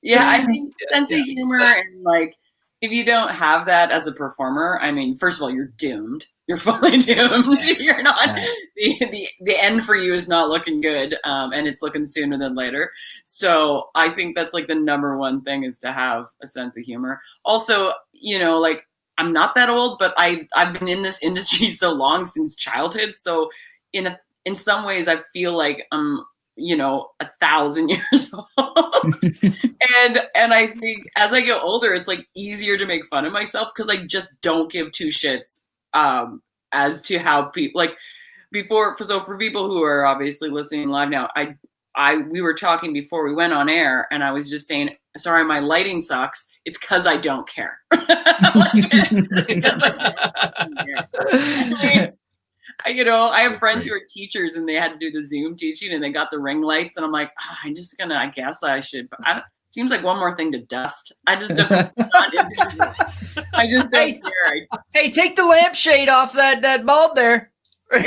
Speaker 4: Yeah, I think sense of humor, and like if you don't have that as a performer, I mean, first of all, you're doomed. You're fully doomed. You're not the end for you is not looking good, and it's looking sooner than later. So I think that's like the number one thing is to have a sense of humor. Also, you know, like I'm not that old, but I've been in this industry so long since childhood. So in some ways, I feel like I'm, you know, 1,000 years old. and I think as I get older, it's like easier to make fun of myself because I just don't give two shits as to how people like before. So for people who are obviously listening live now, we were talking before we went on air, and I was just saying, sorry, my lighting sucks. It's because I don't care. You know, I have friends who are teachers and they had to do the Zoom teaching and they got the ring lights, and I'm like, I guess I should. Seems like one more thing to dust. I just don't. I just don't care.
Speaker 2: Hey, take the lampshade off that bulb there.
Speaker 4: I'm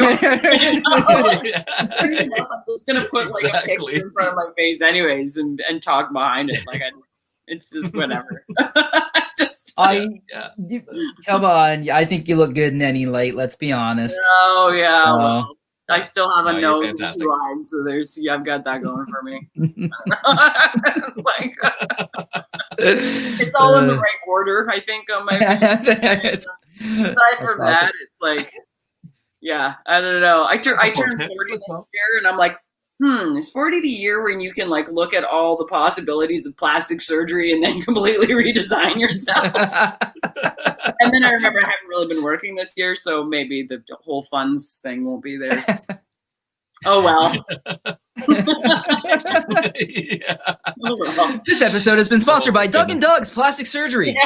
Speaker 4: just gonna put like a picture in front of my face, anyways, and talk behind it. Like it's just whatever.
Speaker 2: Come on. I think you look good in any light. Let's be honest.
Speaker 4: Oh yeah. Well, I still have a nose and 2 eyes, so I've got that going for me. Like, it's all in the right order, I think, on my aside from that, it's like, yeah, I don't know. I turned 40 next year, and I'm like, is 40 the year when you can like look at all the possibilities of plastic surgery and then completely redesign yourself? And then I remember I haven't really been working this year, so maybe the whole funds thing won't be there. So. Oh well.
Speaker 2: Oh, well. This episode has been sponsored by Doug and Doug's Plastic Surgery.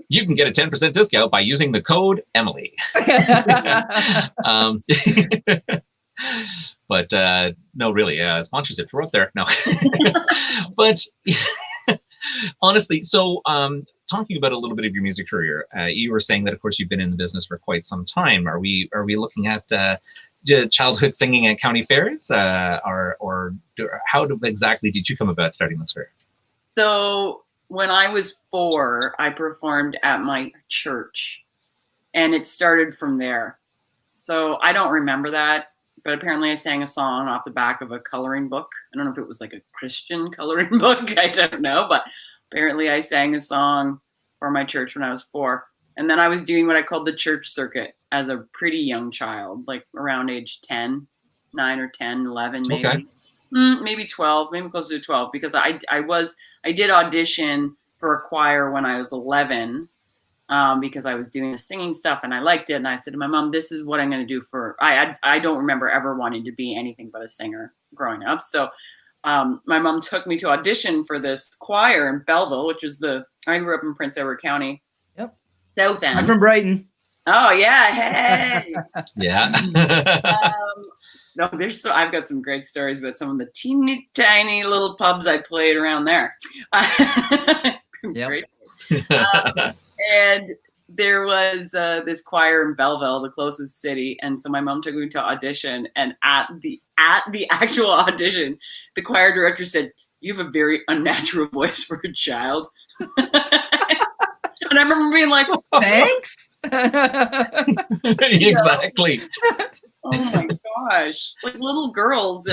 Speaker 1: You can get a 10% discount by using the code Emily. But no, really, sponsorships were up there. No, but honestly, so talking about a little bit of your music career, you were saying that, of course, you've been in the business for quite some time. Are we looking at childhood singing at county fairs, or how exactly did you come about starting this career?
Speaker 4: So when I was 4, I performed at my church, and it started from there. So I don't remember that, but apparently I sang a song off the back of a coloring book. I don't know if it was like a Christian coloring book. I don't know, but apparently I sang a song for my church when I was 4. And then I was doing what I called the church circuit as a pretty young child, like around age 10, 9 or 10, 11, maybe. Okay. Maybe 12, maybe closer to 12, because I did audition for a choir when I was 11, because I was doing the singing stuff and I liked it. And I said to my mom, this is what I'm going to do I don't remember ever wanting to be anything but a singer growing up. So my mom took me to audition for this choir in Belleville, which is I grew up in Prince Edward County.
Speaker 2: Yep.
Speaker 4: South End.
Speaker 2: I'm from Brighton.
Speaker 4: Oh yeah. Hey.
Speaker 1: Yeah.
Speaker 4: No, I've got some great stories about some of the teeny tiny little pubs I played around there. Great. And there was this choir in Belleville, the closest city, and so my mom took me to audition. And at the actual audition, the choir director said, "You have a very unnatural voice for a child." And I remember being like,
Speaker 2: "Thanks."
Speaker 1: Exactly.
Speaker 4: Oh my gosh! Like little girls,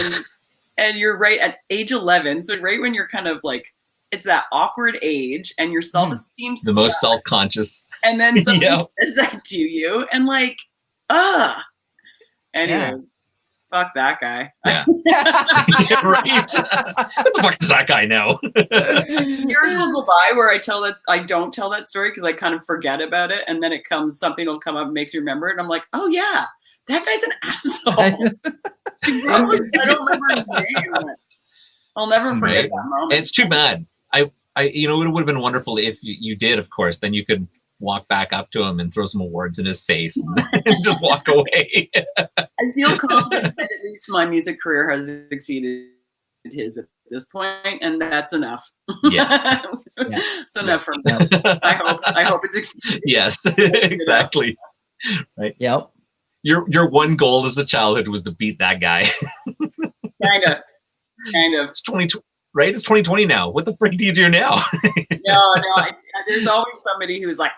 Speaker 4: and you're right at age 11. So right when you're kind of like, it's that awkward age, and your self-esteem
Speaker 1: the most self-conscious.
Speaker 4: And then somebody says that to you, and like, anyway, fuck that guy.
Speaker 1: Yeah. Yeah, right. What the fuck does that guy know?
Speaker 4: Years will go by where I don't tell that story because I kind of forget about it, and then something will come up and makes me remember it, and I'm like, oh yeah, that guy's an asshole. I don't remember his name. I'll never forget that moment.
Speaker 1: It's too bad. I it would have been wonderful if you did, of course. Then you could walk back up to him and throw some awards in his face and just walk away.
Speaker 4: I feel confident that at least my music career has exceeded his at this point, and that's enough.
Speaker 1: Yes.
Speaker 4: It's enough for me. I hope it's exceeded.
Speaker 1: Yes, exactly. Right.
Speaker 2: Yep.
Speaker 1: Your one goal as a childhood was to beat that guy.
Speaker 4: Kind of.
Speaker 1: It's 2020, right? It's 2020 now. What the frick do you do now?
Speaker 4: No. There's always somebody who's like,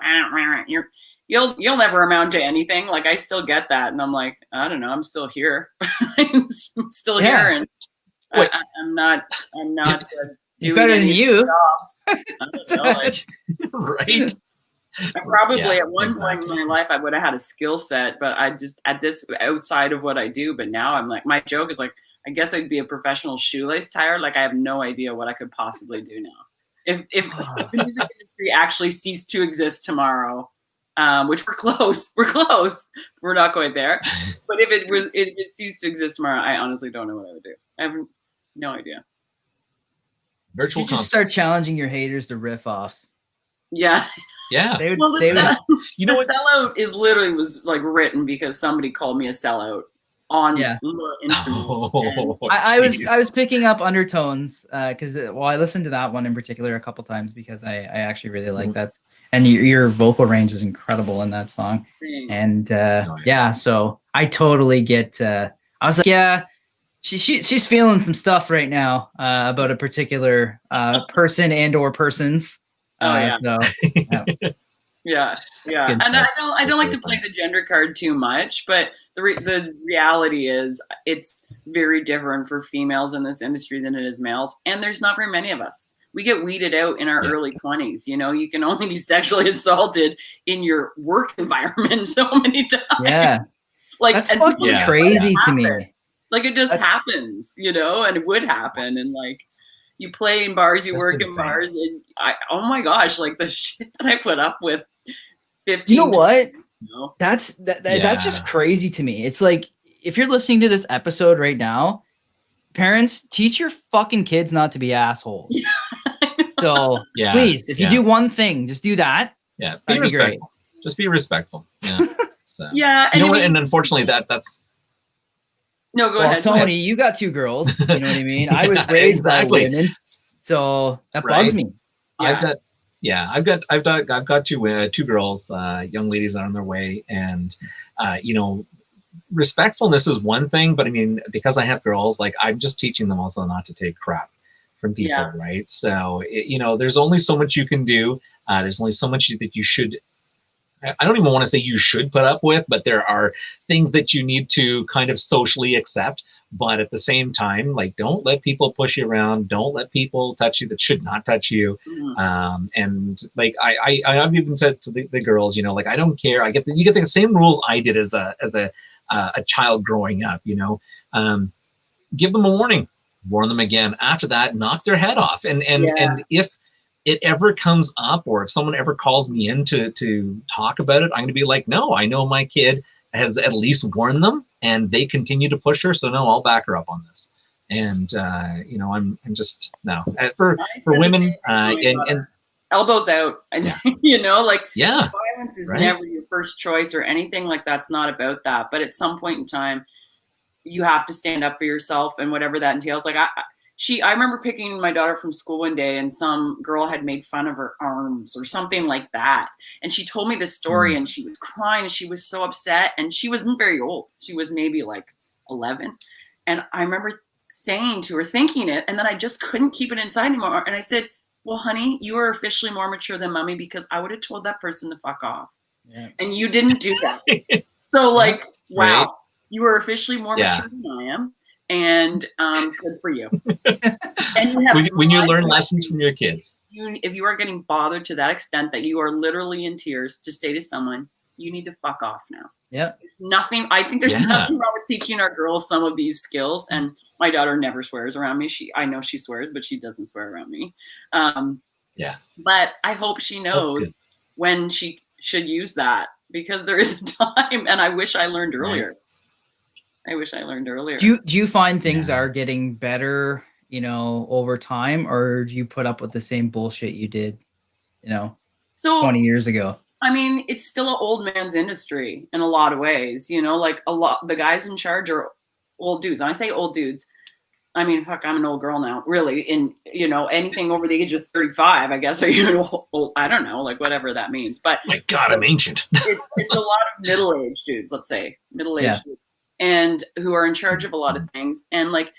Speaker 4: you'll never amount to anything. Like I still get that, and I'm like, I don't know. I'm still here. I'm still here, and I'm not doing
Speaker 2: better than you.
Speaker 4: Jobs. I don't know, like,
Speaker 1: right.
Speaker 4: I probably at one point in my life I would have had a skill set, but I just outside of what I do. But now I'm like, my joke is like, I guess I'd be a professional shoelace tire. Like I have no idea what I could possibly do now. If the music industry actually ceased to exist tomorrow, which we're close, we're not quite there. But if it ceased to exist tomorrow, I honestly don't know what I would do. I have no idea.
Speaker 2: Virtual. You just start challenging your haters to riff offs.
Speaker 4: Yeah.
Speaker 1: Yeah.
Speaker 4: The sellout is literally was like written because somebody called me a sellout on the instrument.
Speaker 2: I was picking up undertones because I listened to that one in particular a couple times because I actually really like that, and your vocal range is incredible in that song. Thanks. And so I totally get. I was like, she's feeling some stuff right now about a particular person and or persons.
Speaker 4: Yeah. And I don't like to play the gender card too much, but the reality is it's very different for females in this industry than it is males, and there's not very many of us. We get weeded out in our early 20s. You know, you can only be sexually assaulted in your work environment so many times.
Speaker 2: Yeah, like that's fucking crazy to me.
Speaker 4: Like it just happens, you know, and it would happen, and like. You play in bars, you work in bars, and oh my gosh, like the shit that I put up with 15.
Speaker 2: You know what? That's just crazy to me. It's like if you're listening to this episode right now, parents, teach your fucking kids not to be assholes. So please, if you do one thing, just do that.
Speaker 1: Yeah, be
Speaker 2: That'd be great.
Speaker 1: respectful. Just be respectful. Yeah. So,
Speaker 4: Yeah,
Speaker 1: you know what?
Speaker 4: I mean,
Speaker 1: And unfortunately, that's
Speaker 4: no, go
Speaker 2: Well,
Speaker 4: ahead.
Speaker 2: Tony, you got 2 girls. You know what I mean? I was raised
Speaker 1: exactly.
Speaker 2: by women, so that
Speaker 1: Right.
Speaker 2: bugs me.
Speaker 1: I've got two girls, young ladies on their way, and you know, respectfulness is one thing, but I mean, because I have girls, like I'm just teaching them also not to take crap from people,
Speaker 4: Yeah.
Speaker 1: right? So you know, there's only so much you can do. There's only so much that you should. I don't even want to say you should put up with, but there are things that you need to kind of socially accept. But at the same time, like, don't let people push you around. Don't let people touch you that should not touch you.
Speaker 4: Mhm.
Speaker 1: And like, I've even said to the girls, you know, like, I don't care. You get the same rules I did as a child growing up, you know. Give them a warning, warn them again. After that, knock their head off. And if it ever comes up, or if someone ever calls me in to talk about it, I'm going to be like, no, I know my kid has at least warned them, and they continue to push her. So no, I'll back her up on this. And you know, I'm just no for women and
Speaker 4: elbows out, and you know, like,
Speaker 1: yeah,
Speaker 4: violence is never your first choice or anything like that's not about that. But at some point in time, you have to stand up for yourself, and whatever that entails. Like I remember picking my daughter from school one day, and some girl had made fun of her arms or something like that. And she told me this story, and she was crying, and she was so upset. And she wasn't very old. She was maybe like 11. And I remember saying to her, thinking it, and then I just couldn't keep it inside anymore. And I said, well, honey, you are officially more mature than mommy, because I would have told that person to fuck off. Yeah. And you didn't do that. So like, wow, you are officially more mature than I am. And good for you. And you have
Speaker 1: when you learn lessons from your kids.
Speaker 4: If you are getting bothered to that extent that you are literally in tears, to say to someone, you need to fuck off now.
Speaker 2: Yeah.
Speaker 4: There's nothing. I think there's nothing wrong with teaching our girls some of these skills. And my daughter never swears around me. I know she swears, but she doesn't swear around me. But I hope she knows when she should use that, because there is a time, and I wish I learned earlier.
Speaker 2: Do you find things are getting better, you know, over time, or do you put up with the same bullshit you did, you know, 20 years ago?
Speaker 4: I mean, it's still an old man's industry in a lot of ways, you know, like the guys in charge are old dudes. And I say old dudes, I mean, fuck, I'm an old girl now, really. In, you know, anything over the age of 35, I guess, are you old? I don't know, like whatever that means. But
Speaker 1: my God, I'm ancient.
Speaker 4: it's a lot of middle-aged dudes, let's say, middle-aged dudes, and who are in charge of a lot of things. And like,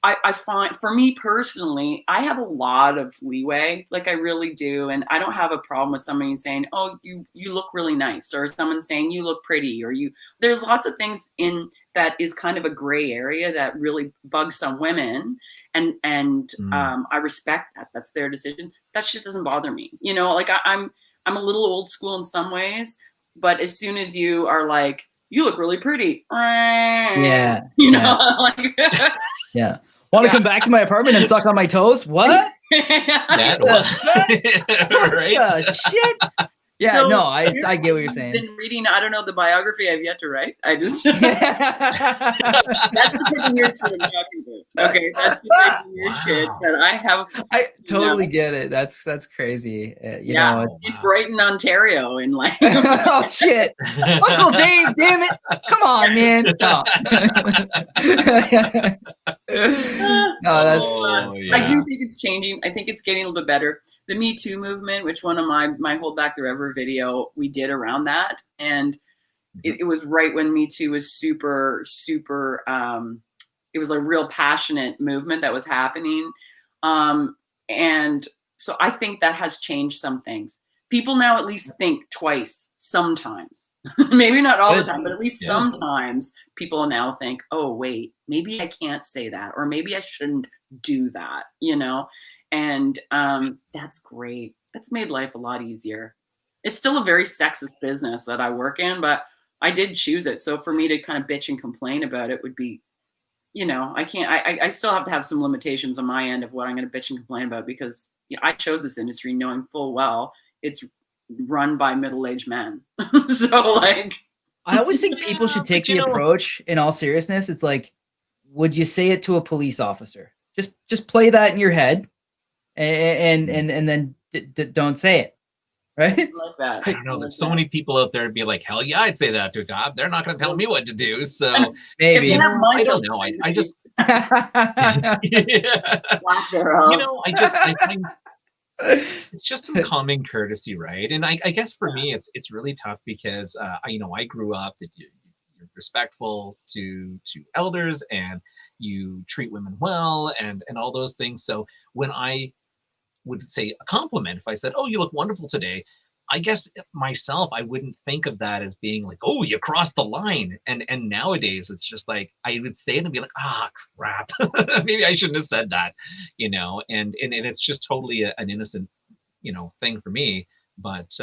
Speaker 4: I find, for me personally, I have a lot of leeway, like I really do. And I don't have a problem with somebody saying, oh, you look really nice, or someone saying you look pretty, or there's lots of things in that is kind of a gray area that really bugs some women. And I respect that. That's their decision. That shit doesn't bother me. You know, like I'm a little old school in some ways, but as soon as you are like, you look really pretty.
Speaker 2: Yeah.
Speaker 4: You know, like,
Speaker 2: yeah. Want to come back to my apartment and suck on my toes? What?
Speaker 1: Right?
Speaker 2: Shit. Yeah, so, no, I get what you're saying.
Speaker 4: I've been reading, I don't know, the biography I've yet to write. I just that's the type of weird shit I'm talking about. Okay, that's the type of weird shit that I have.
Speaker 2: I totally get it. That's crazy. You know,
Speaker 4: in Brighton, Ontario, in like
Speaker 2: oh shit, Uncle Dave, damn it! Come on, man. No, no, that's.
Speaker 4: I do think it's changing. I think it's getting a little bit better. The Me Too movement, which one of my Hold Back the Rever video we did around that, and it was right when Me Too was super it was a real passionate movement that was happening, and so I think that has changed some things. People now at least think twice sometimes. Maybe not all the time, but at least sometimes people now think, oh wait, maybe I can't say that, or maybe I shouldn't do that, you know. And that's great. That's made life a lot easier. It's still a very sexist business that I work in, but I did choose it. So for me to kind of bitch and complain about it would be, you know, I can't, I still have to have some limitations on my end of what I'm going to bitch and complain about, because I chose this industry knowing full well it's run by middle-aged men. So like,
Speaker 2: I always think people should take the approach in all seriousness. It's like, would you say it to a police officer? Just play that in your head and then don't say it. right?
Speaker 4: I like that.
Speaker 1: I don't know. There's so many people out there to be like, hell yeah, I'd say that to God. They're not going to tell me what to do. So
Speaker 2: maybe.
Speaker 1: I don't know. I just, yeah. I find it's just some common courtesy, right? And I guess for me, it's really tough because, I grew up that you're respectful to elders and you treat women well and all those things. So when I would say a compliment, if I said, "Oh, you look wonderful today," I guess myself, I wouldn't think of that as being like, "Oh, you crossed the line." And nowadays it's just like, I would say it and be like, "Ah, crap. Maybe I shouldn't have said that," and it's just totally an innocent, thing for me. But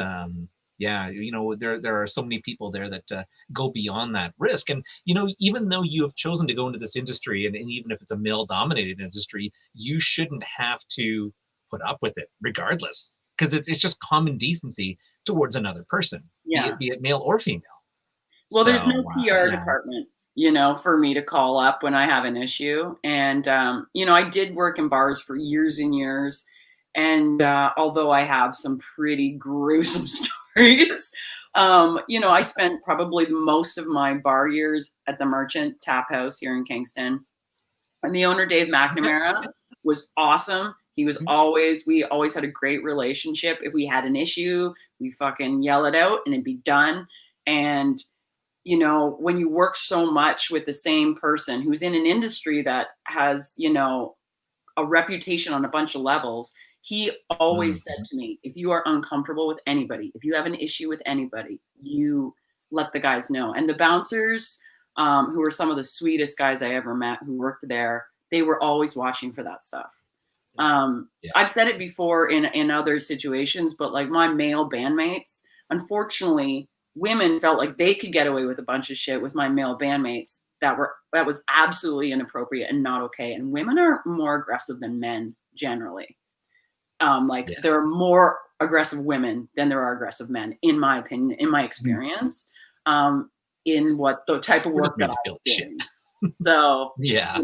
Speaker 1: there are so many people there that go beyond that risk. And, even though you have chosen to go into this industry, and even if it's a male dominated industry, you shouldn't have to put up with it regardless, because it's just common decency towards another person, be it male or female.
Speaker 4: Well, there's no PR department, for me to call up when I have an issue. And, I did work in bars for years and years. And although I have some pretty gruesome stories, I spent probably most of my bar years at the Merchant Tap House here in Kingston. And the owner, Dave McNamara, was awesome. He was we always had a great relationship. If we had an issue, we fucking yell it out and it'd be done. And, when you work so much with the same person who's in an industry that has, a reputation on a bunch of levels, he always said to me, if you are uncomfortable with anybody, if you have an issue with anybody, you let the guys know. And the bouncers, who were some of the sweetest guys I ever met who worked there, they were always watching for that stuff. I've said it before in other situations, but like my male bandmates, unfortunately, women felt like they could get away with a bunch of shit with my male bandmates that was absolutely inappropriate and not okay. And women are more aggressive than men generally. There are more aggressive women than there are aggressive men, in my opinion, in my experience, in what the type of work that I was doing. So
Speaker 1: yeah.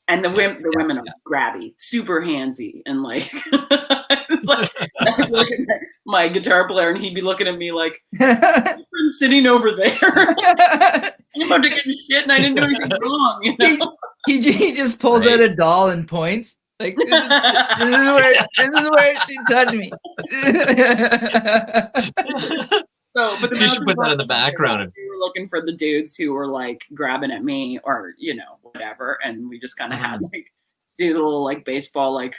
Speaker 4: And the women are grabby, super handsy, and like it's like I look at my guitar player and he'd be looking at me like, I'm sitting over there. I'm about to get shit and I didn't do anything wrong.
Speaker 2: He just pulls out a doll and points. Like this is where she touched me.
Speaker 4: But
Speaker 1: you should put that in the background.
Speaker 4: We were looking for the dudes who were like grabbing at me or whatever, and we just kind of had like do the little like baseball I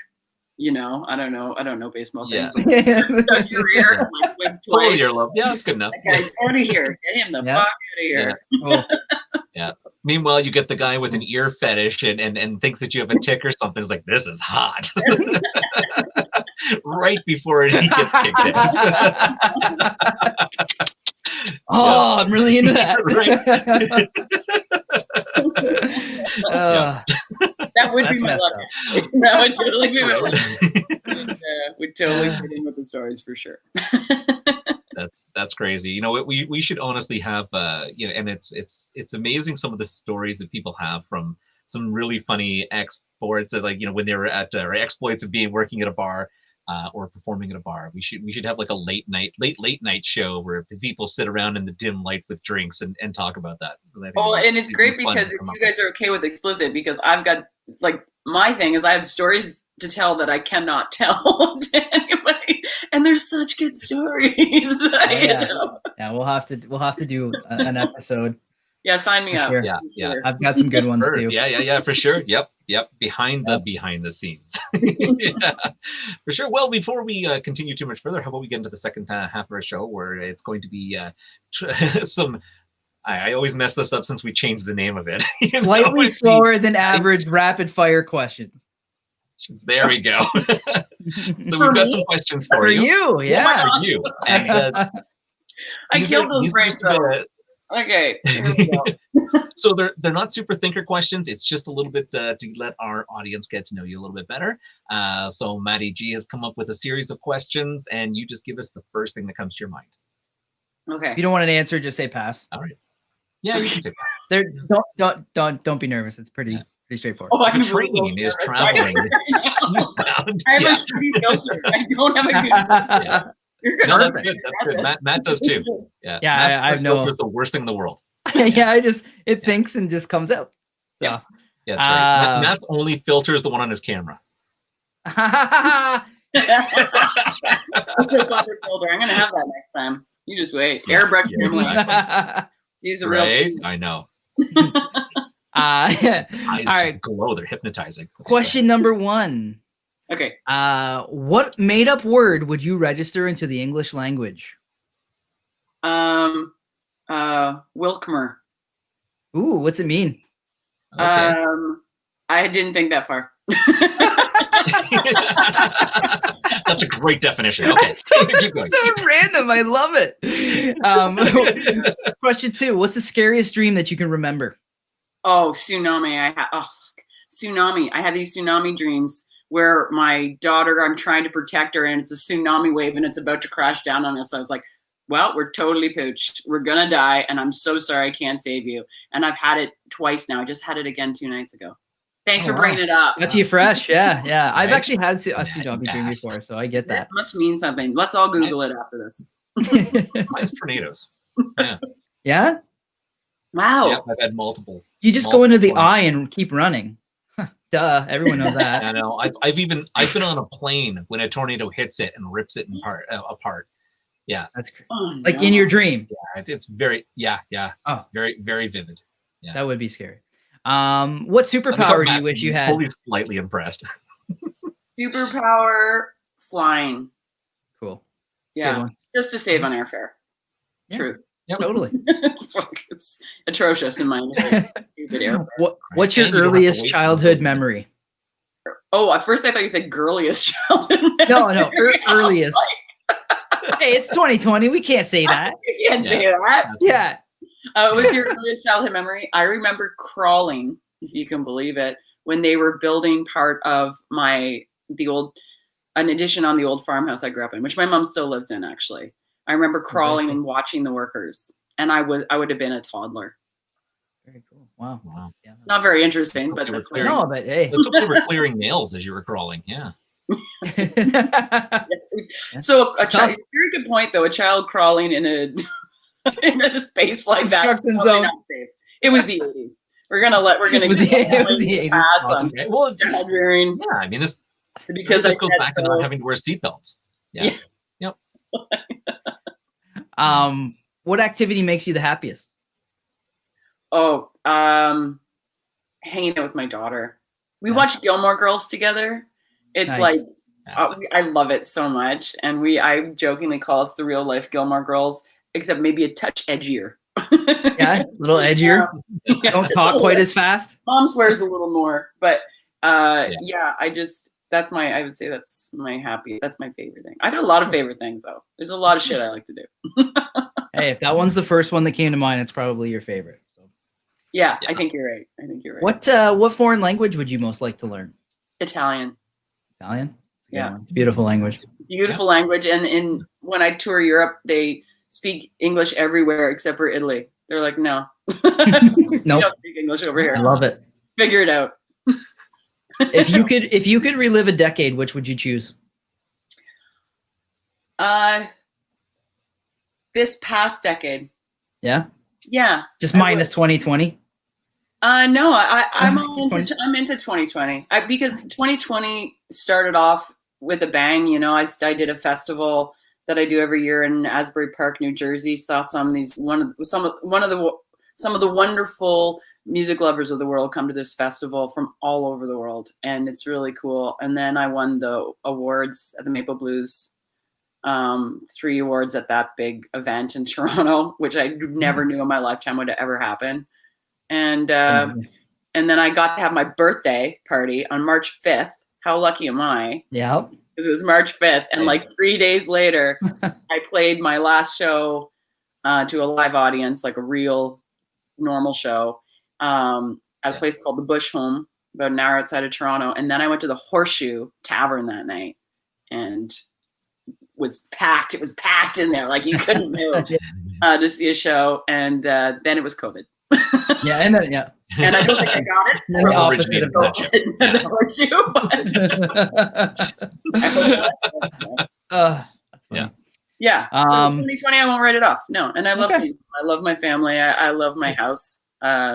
Speaker 4: don't know baseball things. Touch your ear,
Speaker 1: pull your love. Yeah, that's good enough.
Speaker 4: That guy's out of here. Get him the fuck out of here.
Speaker 2: Yeah.
Speaker 1: Yeah. Meanwhile, you get the guy with an ear fetish and thinks that you have a tick or something. It's like, this is hot. Right before he gets kicked out.
Speaker 2: Oh, I'm really into that.
Speaker 4: That would be my luck. That would totally be my luck. We'd totally get in with the stories for sure.
Speaker 1: That's crazy. We should honestly have and it's amazing some of the stories that people have from some really funny exploits of when they were at or exploits of working at a bar or performing at a bar. We should have like a late night show where people sit around in the dim light with drinks and talk about that.
Speaker 4: And it's great because if you guys are okay with explicit, because I've got my thing is I have stories to tell that I cannot tell to anybody, and there's such good stories.
Speaker 2: Yeah, we'll have to do an episode.
Speaker 4: Yeah, sign me up.
Speaker 2: Sure.
Speaker 1: Yeah.
Speaker 2: I've got some good ones too.
Speaker 1: Yeah, for sure. Yep. Behind the scenes. Yeah, for sure. Well, before we continue too much further, how about we get into the second half of our show where it's going to be some. I always mess this up since we changed the name of it.
Speaker 2: Slightly slower than average rapid fire questions.
Speaker 1: There we go. So we've got some questions for you.
Speaker 2: Yeah.
Speaker 1: For you. And,
Speaker 4: I killed those brains. Okay. Here we go.
Speaker 1: So they're not super thinker questions. It's just a little bit to let our audience get to know you a little bit better. So Maddie G has come up with a series of questions, and you just give us the first thing that comes to your mind.
Speaker 4: Okay.
Speaker 2: If you don't want an answer, just say pass.
Speaker 1: All right. Yeah, you can say pass.
Speaker 2: Don't be nervous. It's pretty straightforward.
Speaker 4: Oh,
Speaker 1: the train is traveling.
Speaker 4: I have a shitty filter. I don't have a good filter. You're good.
Speaker 1: No, that's good. That's good. Matt does too. Yeah.
Speaker 2: Yeah, I know.
Speaker 1: It's the worst thing in the world.
Speaker 2: Yeah, it thinks and just comes out. So.
Speaker 1: Yeah, that's right. Matt's only filter is the one on his camera.
Speaker 4: It's a buffer filter. I'm gonna have that next time. You just wait. Airbrush family. He's a real.
Speaker 1: Right? I know.
Speaker 2: Eyes
Speaker 1: all right, glow. They're hypnotizing.
Speaker 2: Question number 1.
Speaker 4: Okay.
Speaker 2: What made-up word would you register into the English language?
Speaker 4: Wilkmer.
Speaker 2: Ooh, what's it mean?
Speaker 1: Okay.
Speaker 4: I didn't think that far.
Speaker 1: That's a great definition. Okay. Keep going.
Speaker 2: So random. I love it. Question 2. What's the scariest dream that you can remember?
Speaker 4: Oh, tsunami. Tsunami. I had these tsunami dreams where my daughter, I'm trying to protect her, and it's a tsunami wave and it's about to crash down on us. So I was like, well, we're totally pooched. We're going to die. And I'm so sorry I can't save you. And I've had it twice now. I just had it again 2 nights ago. Thanks for bringing it up.
Speaker 2: Got you fresh. Yeah. Yeah. I've
Speaker 1: Right.
Speaker 2: actually had a tsunami dream before, so I get that.
Speaker 4: It must mean something. Let's all Google it after this.
Speaker 1: Mine's tornadoes. Yeah.
Speaker 2: Yeah?
Speaker 4: Wow.
Speaker 1: Yeah, I've had multiple.
Speaker 2: You just go into the
Speaker 1: Multiple.
Speaker 2: eye and keep running. Duh. Everyone knows that.
Speaker 1: I know. I've been on a plane when a tornado hits it and rips it apart. Yeah.
Speaker 2: That's crazy.
Speaker 4: Oh,
Speaker 2: Like
Speaker 4: no.
Speaker 2: in your dream.
Speaker 1: Yeah. It's very
Speaker 2: Oh,
Speaker 1: very, very vivid. Yeah.
Speaker 2: that would be scary. What superpower do you wish you had?
Speaker 1: Only slightly impressed.
Speaker 4: Superpower flying.
Speaker 2: Cool. Good
Speaker 4: Yeah.
Speaker 2: one.
Speaker 4: Just to save on airfare.
Speaker 2: Yeah.
Speaker 4: Truth.
Speaker 1: Yep.
Speaker 2: Totally.
Speaker 4: It's atrocious in my industry. Stupid airfare.
Speaker 2: What's your
Speaker 1: And you don't have to
Speaker 2: earliest
Speaker 1: wait for
Speaker 2: childhood
Speaker 1: it.
Speaker 2: memory?
Speaker 4: Oh, at first I thought you said girliest childhood.
Speaker 2: No,
Speaker 4: memory.
Speaker 2: earliest. Hey, it's 2020. We can't say that.
Speaker 4: You can't say
Speaker 1: Yeah.
Speaker 4: that.
Speaker 2: Yeah.
Speaker 4: What's your earliest childhood memory? I remember crawling, if you can believe it, when they were building part of an addition on the old farmhouse I grew up in, which my mom still lives in, actually. I remember crawling and watching the workers, and I would have been a toddler.
Speaker 2: Very cool. Wow.
Speaker 1: Wow.
Speaker 2: Yeah.
Speaker 4: Not very interesting, but
Speaker 1: They were
Speaker 4: that's
Speaker 1: clearing-
Speaker 2: No, but hey.
Speaker 1: Let's hope they were clearing nails as you were crawling. Yeah.
Speaker 4: So a
Speaker 2: It's tough.
Speaker 4: very good point, though. A child crawling in a in a space like that,
Speaker 2: Construction
Speaker 4: probably
Speaker 2: zone.
Speaker 4: not safe. It was the 80s. We're gonna
Speaker 2: It was the- it was the 80s.
Speaker 4: pass
Speaker 1: Awesome.
Speaker 4: on
Speaker 1: Okay. Well,
Speaker 4: child rearing
Speaker 1: yeah. I mean, this
Speaker 4: because I
Speaker 1: this goes
Speaker 4: said
Speaker 1: back to
Speaker 4: so.
Speaker 1: not having to wear seatbelts. Yeah.
Speaker 2: What activity makes you the happiest?
Speaker 4: Oh, hanging out with my daughter. We
Speaker 2: Yeah.
Speaker 4: watch Gilmore Girls together. It's
Speaker 2: Nice.
Speaker 4: like I love it so much, and I jokingly call us the real life Gilmore Girls, except maybe a touch edgier.
Speaker 2: Yeah, a little edgier.
Speaker 4: Yeah.
Speaker 2: Don't talk quite as fast.
Speaker 4: Mom swears a little more, but
Speaker 1: Yeah.
Speaker 4: I would say that's my favorite thing. I do a lot of favorite things though. There's a lot of shit I like to do.
Speaker 2: Hey, if that one's the first one that came to mind, it's probably your favorite. So,
Speaker 4: Yeah,
Speaker 1: Yeah.
Speaker 4: I think you're right.
Speaker 2: what foreign language would you most like to learn?
Speaker 4: Italian.
Speaker 2: Italian. It's a good
Speaker 4: Yeah.
Speaker 2: one. It's a beautiful language.
Speaker 4: Beautiful language, and when I tour Europe, they speak English everywhere except for Italy. They're like, no, we
Speaker 2: Nope.
Speaker 4: don't speak English over here.
Speaker 2: I love it.
Speaker 4: Figure it out.
Speaker 2: If you could relive a decade, which would you choose?
Speaker 4: This past decade,
Speaker 2: Yeah,
Speaker 4: yeah,
Speaker 2: just
Speaker 4: I
Speaker 2: minus
Speaker 4: would.
Speaker 2: 2020.
Speaker 4: No, I'm
Speaker 2: I'm
Speaker 4: into 2020 because 2020 started off with a bang. You know, I did a festival that I do every year in Asbury Park, New Jersey. Saw some of the wonderful music lovers of the world come to this festival from all over the world, and it's really cool. And then I won the awards at the Maple Blues, 3 awards at that big event in Toronto, which I never knew in my lifetime would ever happen. And then I got to have my birthday party on March 5th. How lucky am I?
Speaker 2: Yeah.
Speaker 4: Because it was March 5th. And like 3 days later, I played my last show to a live audience, like a real normal show, at a place called the Bush Home, about an hour outside of Toronto. And then I went to the Horseshoe Tavern that night and was packed. It was packed in there. Like you couldn't move to see a show. And then it was COVID.
Speaker 2: Yeah, and then yeah.
Speaker 4: And I don't think I got it.
Speaker 2: The opposite of
Speaker 4: The Horseshoe, but I hope not.
Speaker 2: That's funny.
Speaker 1: Yeah.
Speaker 4: Yeah. So 2020, I won't write it off. No, and I love people. I love my family. I love my house.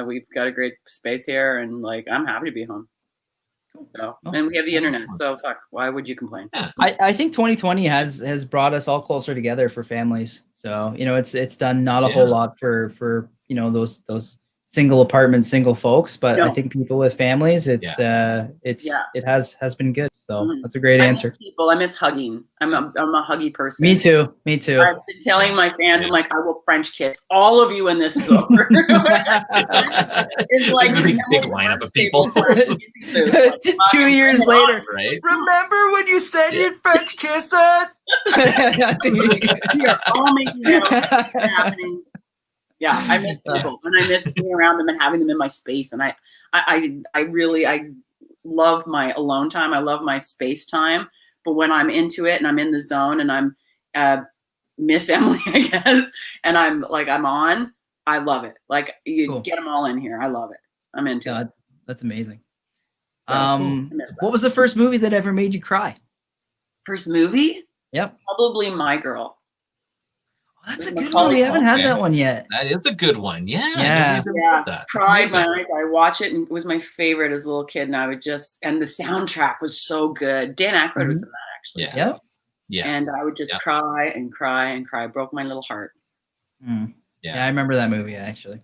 Speaker 4: We've got a great space here, and like I'm happy to be home. So, and we have the internet. So, fuck, why would you complain?
Speaker 2: I think 2020 has brought us all closer together for families. So, you know, it's done not a whole lot for you know those single apartment, single folks, but I think people with families, it has been good. So that's a great answer.
Speaker 4: Miss people, I miss hugging. I'm a huggy person.
Speaker 2: Me too.
Speaker 4: I've been telling my fans, I'm like, I will French kiss all of you when this is over. It's like
Speaker 1: a big lineup of people.
Speaker 2: 2 years later,
Speaker 1: right?
Speaker 2: Remember when you said you'd French kiss us?
Speaker 4: We are all making out. It's happening. Yeah, I miss people, and I miss being around them and having them in my space. And I really love my alone time. I love my space time. But when I'm into it and I'm in the zone and I'm Miss Emily, I guess, and I'm on, I love it. Like you get them all in here. I love it. I'm into it.
Speaker 2: That's amazing.
Speaker 4: So cool.
Speaker 2: What was the first movie that ever made you cry?
Speaker 4: First movie?
Speaker 2: Yep.
Speaker 4: Probably My Girl.
Speaker 2: That's a good one. We haven't had that one yet.
Speaker 1: That is a good one.
Speaker 2: Yeah.
Speaker 4: Cried my eyes. I watch it, and it was my favorite as a little kid. And I would and the soundtrack was so good. Dan Aykroyd was in that actually.
Speaker 1: Yeah.
Speaker 4: So. Yes. And I would just cry and cry and cry. Broke my little heart.
Speaker 2: Yeah, I remember that movie actually.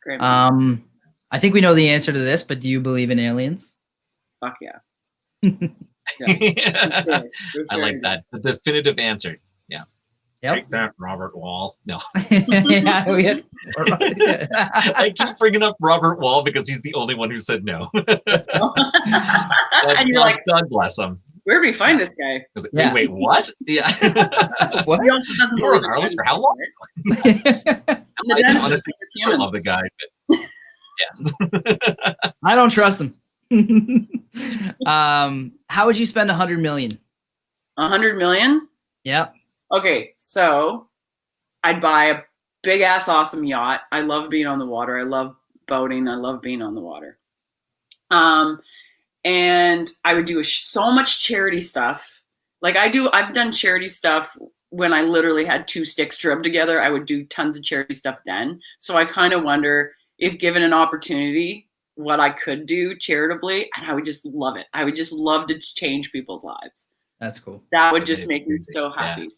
Speaker 4: Great movie.
Speaker 2: I think we know the answer to this, but do you believe in aliens?
Speaker 4: Fuck yeah.
Speaker 1: I like that. The definitive answer. Yeah.
Speaker 2: Yep.
Speaker 1: Take that, Robert Wall. No.
Speaker 2: I
Speaker 1: keep bringing up Robert Wall because he's the only one who said no.
Speaker 4: And you're like,
Speaker 1: God bless him.
Speaker 4: Where did we find this guy?
Speaker 1: Wait, what? Yeah.
Speaker 4: What? He also doesn't believe
Speaker 1: in for how long? Honestly, I love the guy, but yes.
Speaker 2: I don't trust him. How would you spend 100 million?
Speaker 4: 100 million?
Speaker 2: Yeah.
Speaker 4: Okay, so I'd buy a big ass awesome yacht. I love being on the water. I love boating. I love being on the water. And I would do so much charity stuff. Like I've done charity stuff when I literally had 2 sticks to rub together. I would do tons of charity stuff then. So I kind of wonder if given an opportunity, what I could do charitably, and I would just love it. I would just love to change people's lives.
Speaker 2: That's cool.
Speaker 4: That would just make me so happy.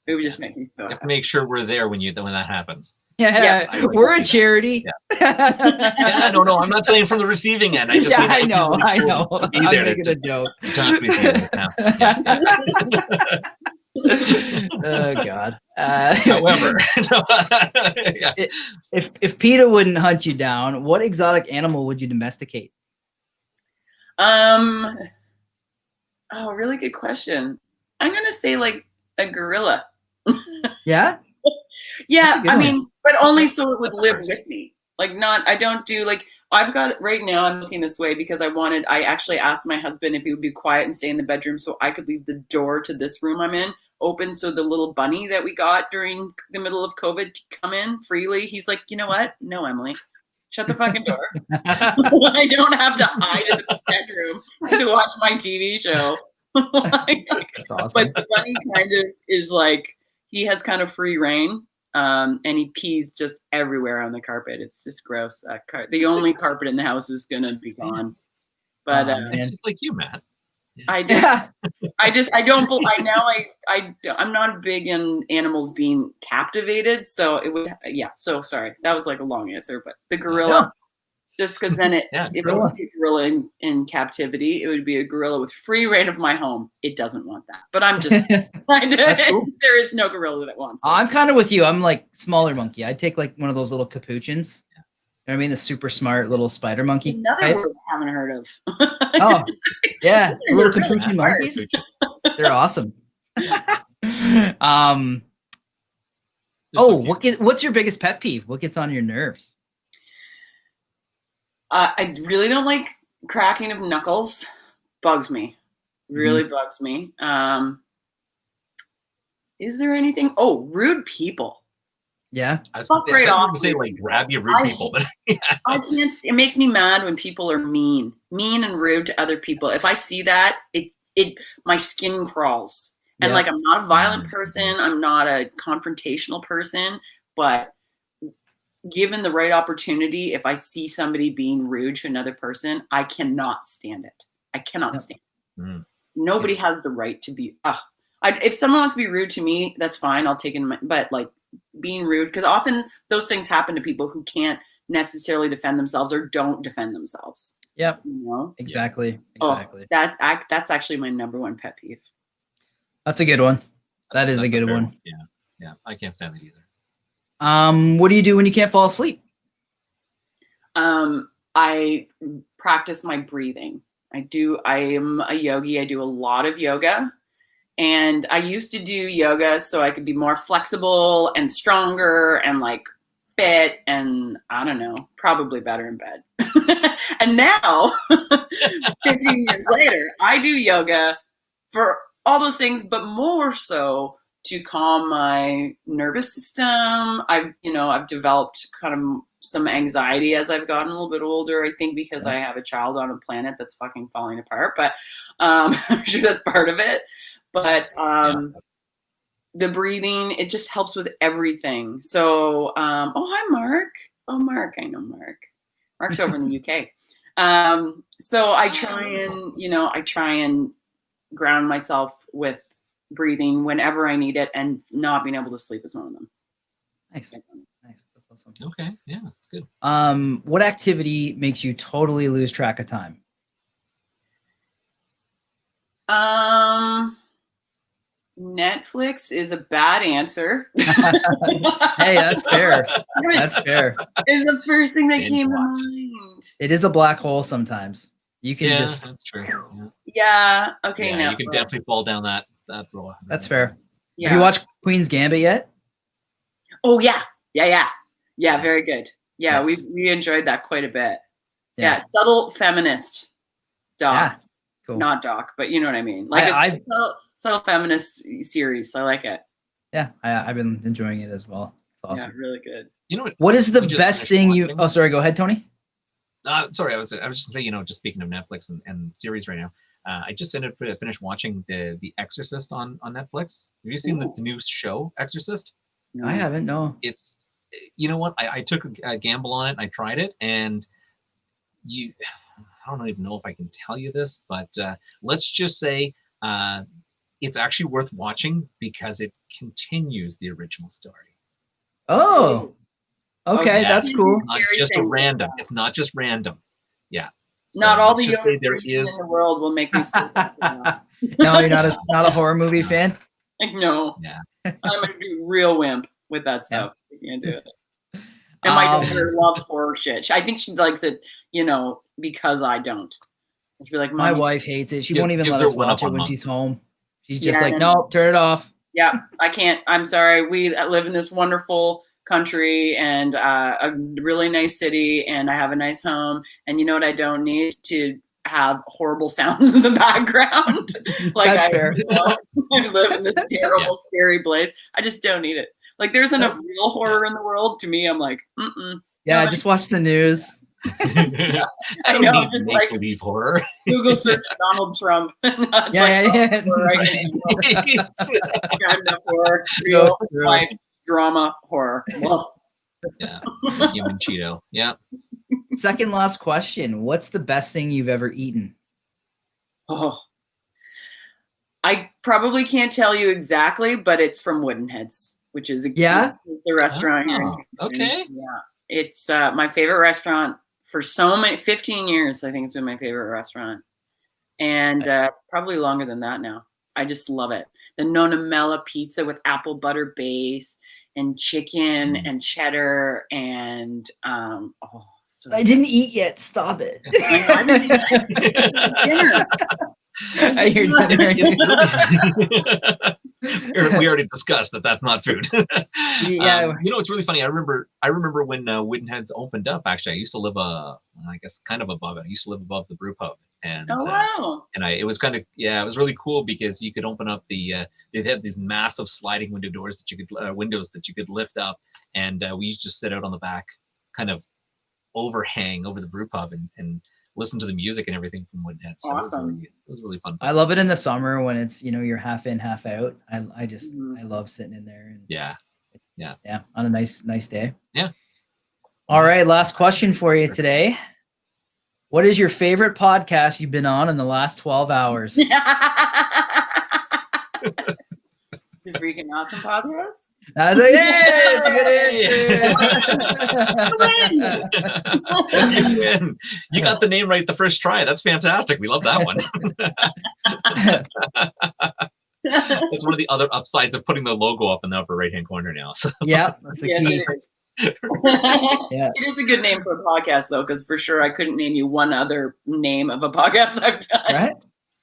Speaker 4: It would just make me so happy.
Speaker 1: Make sure we're there when that happens.
Speaker 2: Yeah. We're a charity.
Speaker 1: No, I'm not saying from the receiving end. I just
Speaker 2: I know. I'm making a joke. Oh God.
Speaker 1: However,
Speaker 2: if PETA wouldn't hunt you down, what exotic animal would you domesticate?
Speaker 4: Really good question. I'm gonna say like a gorilla.
Speaker 2: Yeah.
Speaker 4: Yeah, I mean, but only so it would live with me. Like I don't do like, I've got right now, I'm looking this way because I actually asked my husband if he would be quiet and stay in the bedroom so I could leave the door to this room I'm in open so the little bunny that we got during the middle of COVID could come in freely. He's like, you know what? No, Emily, shut the fucking door. I don't have to hide in the bedroom to watch my TV show. That's awesome. But the bunny kind of is like, he has kind of free reign. And he pees just everywhere on the carpet. It's just gross. The only carpet in the house is gonna be gone. But
Speaker 1: it's just like you, Matt.
Speaker 4: I'm not big in animals being captivated. So it would, So sorry, that was like a long answer. But the gorilla, just because then if it would be a gorilla in captivity, it would be a gorilla with free reign of my home. It doesn't want that. But I'm just, cool. There is no gorilla that wants that.
Speaker 2: I'm kind of with you. I'm like smaller monkey. I'd take like one of those little capuchins. You know what I mean? The super smart little spider monkey.
Speaker 4: Another word I haven't heard of.
Speaker 2: Oh, yeah. Little capuchin monkeys. They're awesome. What's your biggest pet peeve? What gets on your nerves?
Speaker 4: I really don't like cracking of knuckles. Bugs me. Really bugs me. Is there anything? Oh, rude people.
Speaker 2: Yeah.
Speaker 1: I was going to say like grab your rude people. But
Speaker 4: I can't. It makes me mad when people are mean and rude to other people. If I see that, my skin crawls. And
Speaker 2: Yeah.
Speaker 4: like, I'm not a violent person. I'm not a confrontational person, but given the right opportunity, if I see somebody being rude to another person, I cannot stand it. I cannot stand it.
Speaker 1: Mm.
Speaker 4: Nobody has the right to be, if someone wants to be rude to me, that's fine. I'll take it. But like being rude, because often those things happen to people who can't necessarily defend themselves or don't defend themselves.
Speaker 2: Yep.
Speaker 4: You know?
Speaker 2: Exactly.
Speaker 4: Oh,
Speaker 2: Exactly.
Speaker 4: that's actually my number one pet peeve.
Speaker 2: That's a good one. That's a good
Speaker 1: fair
Speaker 2: one.
Speaker 1: Yeah. Yeah. I can't stand it either.
Speaker 2: What do you do when you can't fall asleep?
Speaker 4: I practice my breathing. I am a yogi. I do a lot of yoga. And I used to do yoga so I could be more flexible and stronger and like fit and I don't know, probably better in bed. And now, 15 years later, I do yoga for all those things, but more so to calm my nervous system. I've developed kind of some anxiety as I've gotten a little bit older, I think because I have a child on a planet that's fucking falling apart, but I'm sure that's part of it. But the breathing, it just helps with everything. So, hi, Mark. Oh, Mark, I know Mark. Mark's over in the UK. So I try and ground myself with breathing whenever I need it, and not being able to sleep is one of them.
Speaker 2: Nice. That's awesome.
Speaker 1: Okay. Yeah, that's good.
Speaker 2: What activity makes you totally lose track of time?
Speaker 4: Netflix is a bad answer.
Speaker 2: Hey, that's fair. That's fair.
Speaker 4: Is the first thing that came to mind.
Speaker 2: It is a black hole sometimes. You can just.
Speaker 1: That's true.
Speaker 4: Yeah. Okay.
Speaker 1: Yeah, you can definitely fall down that road.
Speaker 2: That's fair.
Speaker 4: Yeah.
Speaker 2: Have you watched Queen's Gambit yet?
Speaker 4: Oh yeah. Very good. Yeah, yes. we enjoyed that quite a bit. Yeah, subtle feminist doc. Yeah, cool. Not doc, but you know what I mean. Like it's subtle feminist series. I like it.
Speaker 2: Yeah, I've been enjoying it as well. It's awesome.
Speaker 4: Yeah, really good.
Speaker 1: You know
Speaker 2: what is the best thing you? Oh, sorry. Go ahead, Tony.
Speaker 1: Sorry, I was just saying. Just speaking of Netflix and series right now. I just finished watching the Exorcist on Netflix. Have you seen the new show Exorcist?
Speaker 2: No. I haven't. No.
Speaker 1: It's, you know what? I took a gamble on it. And I tried it, and I don't even know if I can tell you this, but let's just say it's actually worth watching because it continues the original story.
Speaker 2: Oh, okay, that's cool.
Speaker 1: It's not just a random. It's not just random. Yeah.
Speaker 4: Not all the
Speaker 1: yoga
Speaker 4: in the world will make me sleep.
Speaker 2: No, you're not a horror movie fan?
Speaker 4: No.
Speaker 1: Yeah.
Speaker 4: I'm a real wimp with that stuff. I can't do it. And my daughter loves horror shit. I think she likes it, because I don't. She'll be like,
Speaker 2: my wife hates it. She won't even let us watch it when she's home. She's just like, no, turn it off.
Speaker 4: Yeah, I can't. I'm sorry. We live in this wonderful country and a really nice city, and I have a nice home. And you know what I don't need? To have horrible sounds in the background. Like I live in this terrible, scary place. I just don't need it. Like there's enough real horror in the world. To me, I'm like,
Speaker 2: Yeah, just watch the news.
Speaker 1: Yeah. I know. I'm just like believe horror.
Speaker 4: Google search Donald Trump.
Speaker 2: Yeah.
Speaker 4: Got enough horror. Real life drama horror. Well.
Speaker 1: Yeah, human Cheeto. Yeah.
Speaker 2: Second last question. What's the best thing you've ever eaten?
Speaker 4: Oh, I probably can't tell you exactly, but it's from Wooden Heads, which is the restaurant here.
Speaker 1: Okay.
Speaker 4: Yeah, it's my favorite restaurant for 15 years. I think it's been my favorite restaurant, and probably longer than that now. I just love it. The Nonna Mela pizza with apple butter base and chicken and cheddar and so
Speaker 2: I didn't eat yet. Stop it.
Speaker 4: I didn't eat dinner.
Speaker 1: We already discussed that that's not food.
Speaker 2: Yeah.
Speaker 1: It's really funny. I remember when Wooden Heads opened up. Actually, I used to live I guess kind of above it. I used to live above the brew pub, and it was kind of it was really cool because you could open up they had these massive sliding windows that you could lift up, and we used to sit out on the back, kind of overhang over the brew pub and listen to the music and everything from Woodhead. So
Speaker 4: Awesome.
Speaker 1: it was really fun.
Speaker 2: I love it in the summer when it's, you're half in, half out. I just I love sitting in there. And
Speaker 1: Yeah.
Speaker 2: On a nice day.
Speaker 1: Yeah.
Speaker 2: All right. Last question for you today. What is your favorite podcast you've been on in the last 12 hours?
Speaker 4: The freaking awesome podcast.
Speaker 2: I was like,
Speaker 1: You win. You got the name right the first try. That's fantastic. We love that one. That's one of the other upsides of putting the logo up in the upper right-hand corner now. So.
Speaker 2: Yeah, that's the key.
Speaker 4: It is a good name for a podcast, though, because for sure I couldn't name you one other name of a podcast I've done.
Speaker 2: Right?